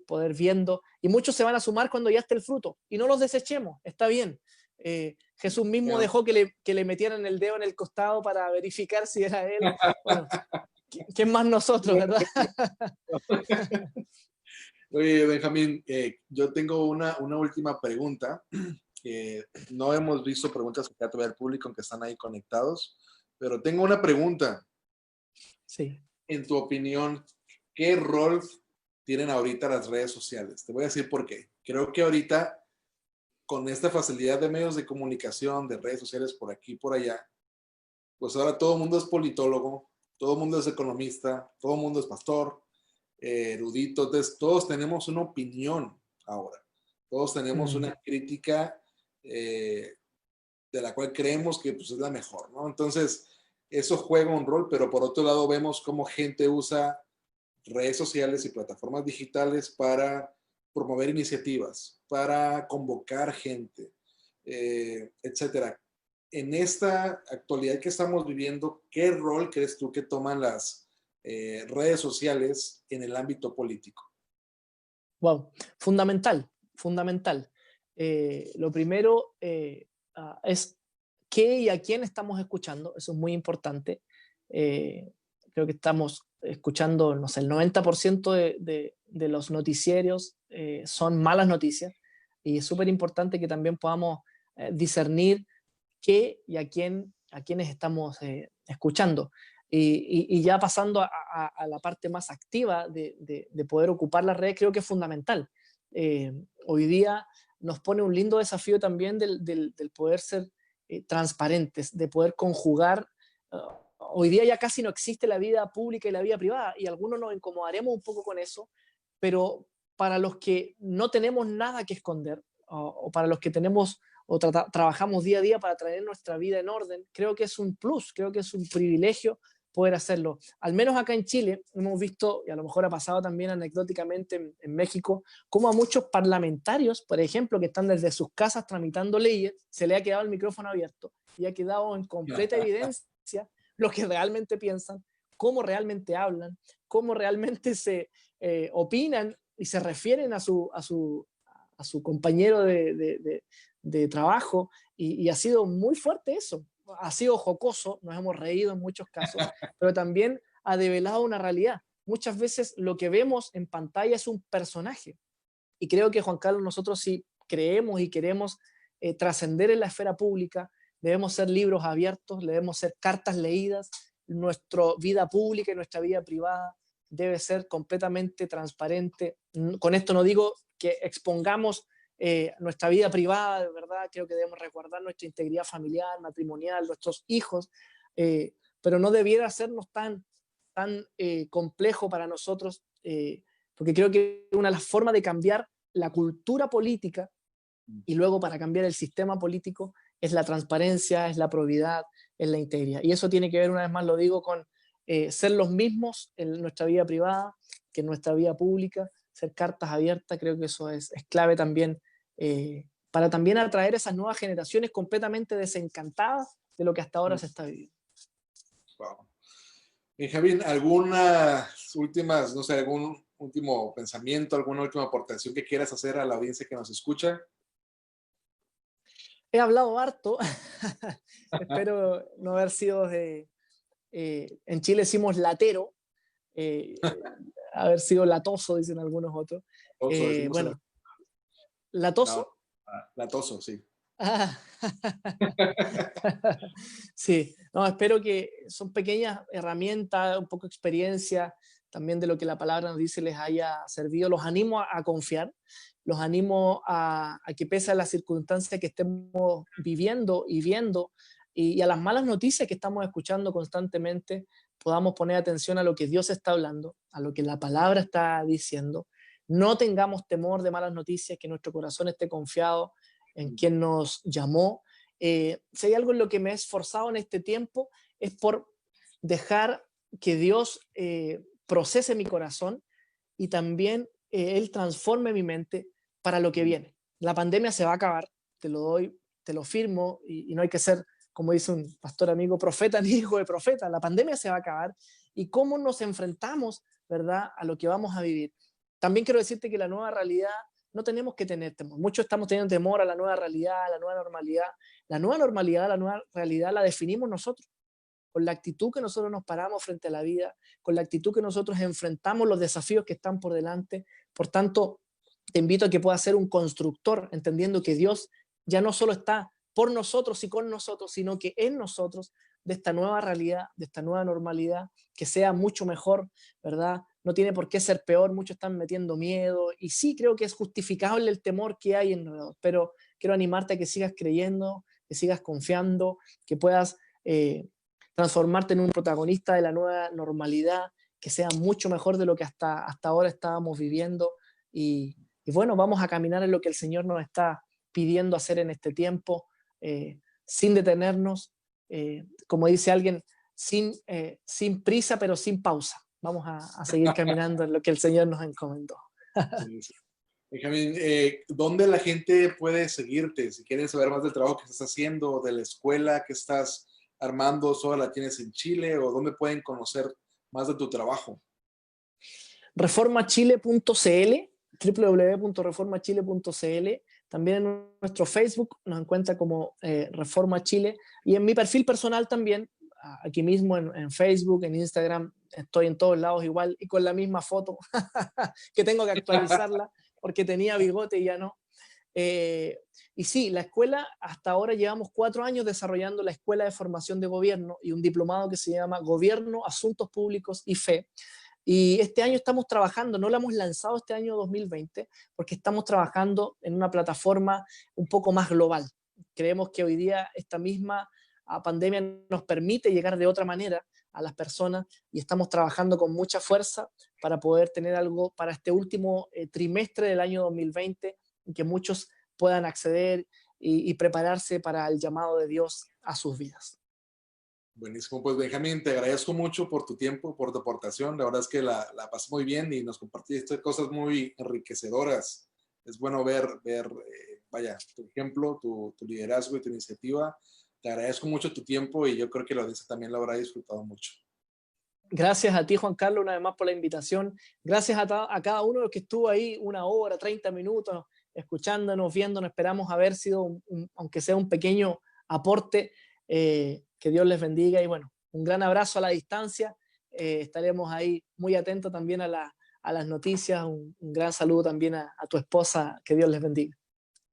poder viendo, y muchos se van a sumar cuando ya esté el fruto, y no los desechemos, está bien. Jesús mismo dejó que le metieran el dedo en el costado para verificar si era él. Bueno, ¿quién más nosotros, verdad? Oye, Benjamín, yo tengo una última pregunta. No hemos visto preguntas acá todavía al público, aunque están ahí conectados, pero tengo una pregunta. Sí. En tu opinión, ¿qué rol tienen ahorita las redes sociales? Te voy a decir por qué. Creo que ahorita, con esta facilidad de medios de comunicación, de redes sociales por aquí y por allá, pues ahora todo el mundo es politólogo, todo el mundo es economista, todo el mundo es pastor, erudito. Entonces, todos tenemos una opinión ahora. Todos tenemos una crítica de la cual creemos que pues, es la mejor, ¿no? Entonces, eso juega un rol, pero por otro lado vemos cómo gente usa redes sociales y plataformas digitales para promover iniciativas, para convocar gente, etcétera. En esta actualidad que estamos viviendo, ¿qué rol crees tú que toman las redes sociales en el ámbito político? Wow, fundamental. Lo primero es qué y a quién estamos escuchando, eso es muy importante. Creo que estamos escuchando, no sé, el 90% de los noticieros son malas noticias, y es súper importante que también podamos discernir qué y a quiénes estamos escuchando. Y ya pasando a la parte más activa de poder ocupar las redes, creo que es fundamental. Hoy día nos pone un lindo desafío también del poder ser transparentes, de poder conjugar. Hoy día ya casi no existe la vida pública y la vida privada, y algunos nos incomodaremos un poco con eso, pero para los que no tenemos nada que esconder, o para los que tenemos o trabajamos día a día para traer nuestra vida en orden, creo que es un plus, creo que es un privilegio poder hacerlo. Al menos acá en Chile hemos visto, y a lo mejor ha pasado también anecdóticamente en México, como a muchos parlamentarios, por ejemplo, que están desde sus casas tramitando leyes, se le ha quedado el micrófono abierto y ha quedado en completa evidencia lo que realmente piensan, cómo realmente hablan, cómo realmente se opinan y se refieren a su compañero de trabajo, y ha sido muy fuerte eso. Ha sido jocoso, nos hemos reído en muchos casos, pero también ha develado una realidad. Muchas veces lo que vemos en pantalla es un personaje, y creo que, Juan Carlos, nosotros, si creemos y queremos trascender en la esfera pública, debemos ser libros abiertos, debemos ser cartas leídas, nuestra vida pública y nuestra vida privada debe ser completamente transparente. Con esto no digo que expongamos nuestra vida privada, de verdad, creo que debemos resguardar nuestra integridad familiar, matrimonial, nuestros hijos, pero no debiera hacernos tan complejo para nosotros, porque creo que una de las formas de cambiar la cultura política y luego para cambiar el sistema político es la transparencia, es la probidad, es la integridad. Y eso tiene que ver, una vez más lo digo, con ser los mismos en nuestra vida privada que en nuestra vida pública, ser cartas abiertas. Creo que eso es clave también, para también atraer esas nuevas generaciones completamente desencantadas de lo que hasta ahora se está viviendo. Wow. Javier, ¿algunas últimas, no sé, algún último pensamiento, alguna última aportación que quieras hacer a la audiencia que nos escucha? He hablado harto, espero no haber sido en Chile decimos latero, haber sido latoso, dicen algunos otros. Bueno, ¿latoso? No, latoso, sí. Ah. Sí, no, espero que son pequeñas herramientas, un poco de experiencia, también de lo que la palabra nos dice les haya servido. Los animo a confiar, los animo a que pese a las circunstancias que estemos viviendo y viendo, y a las malas noticias que estamos escuchando constantemente, podamos poner atención a lo que Dios está hablando, a lo que la palabra está diciendo. No tengamos temor de malas noticias, que nuestro corazón esté confiado en quien nos llamó. Si hay algo en lo que me he esforzado en este tiempo, es por dejar que Dios procese mi corazón, y también Él transforme mi mente para lo que viene. La pandemia se va a acabar, te lo doy, te lo firmo, y no hay que ser, como dice un pastor amigo, profeta ni hijo de profeta. La pandemia se va a acabar, y cómo nos enfrentamos, ¿verdad?, a lo que vamos a vivir. También quiero decirte que la nueva realidad no tenemos que tener temor. Muchos estamos teniendo temor a la nueva realidad, a la nueva normalidad. La nueva normalidad, la nueva realidad la definimos nosotros, con la actitud que nosotros nos paramos frente a la vida, con la actitud que nosotros enfrentamos los desafíos que están por delante. Por tanto, te invito a que puedas ser un constructor, entendiendo que Dios ya no solo está por nosotros y con nosotros, sino que en nosotros, de esta nueva realidad, de esta nueva normalidad, que sea mucho mejor, ¿verdad? No tiene por qué ser peor. Muchos están metiendo miedo, y sí creo que es justificable el temor que hay en nosotros, pero quiero animarte a que sigas creyendo, que sigas confiando, que puedas transformarte en un protagonista de la nueva normalidad, que sea mucho mejor de lo que hasta ahora estábamos viviendo. Y bueno, vamos a caminar en lo que el Señor nos está pidiendo hacer en este tiempo, sin detenernos, como dice alguien, sin prisa, pero sin pausa. Vamos a seguir caminando en lo que el Señor nos encomendó. Sí, sí. Benjamín, ¿dónde la gente puede seguirte? Si quieren saber más del trabajo que estás haciendo, de la escuela que estás armando, ¿solo la tienes en Chile? ¿O dónde pueden conocer más de tu trabajo? Reformachile.cl, www.reformachile.cl. También en nuestro Facebook nos encuentra como Reforma Chile, y en mi perfil personal también, aquí mismo en Facebook, en Instagram, estoy en todos lados igual y con la misma foto que tengo que actualizarla porque tenía bigote y ya no. Y sí, la escuela, hasta ahora llevamos 4 años desarrollando la Escuela de Formación de Gobierno y un diplomado que se llama Gobierno, Asuntos Públicos y Fe. Y este año estamos trabajando, no la hemos lanzado este año 2020, porque estamos trabajando en una plataforma un poco más global. Creemos que hoy día esta misma pandemia nos permite llegar de otra manera a las personas, y estamos trabajando con mucha fuerza para poder tener algo para este último trimestre del año 2020, y que muchos puedan acceder y prepararse para el llamado de Dios a sus vidas. Buenísimo, pues Benjamín, te agradezco mucho por tu tiempo, por tu aportación. La verdad es que la pasé muy bien y nos compartiste cosas muy enriquecedoras. Es bueno vaya, tu ejemplo, tu liderazgo y tu iniciativa. Te agradezco mucho tu tiempo y yo creo que la audiencia también lo habrá disfrutado mucho. Gracias a ti, Juan Carlos, una vez más por la invitación. Gracias a cada uno de los que estuvo ahí 1 hora, 30 minutos, escuchándonos, viéndonos. Esperamos haber sido, aunque sea un pequeño aporte. Que Dios les bendiga y bueno, un gran abrazo a la distancia. Estaremos ahí muy atentos también a las noticias. Un gran saludo también a tu esposa. Que Dios les bendiga.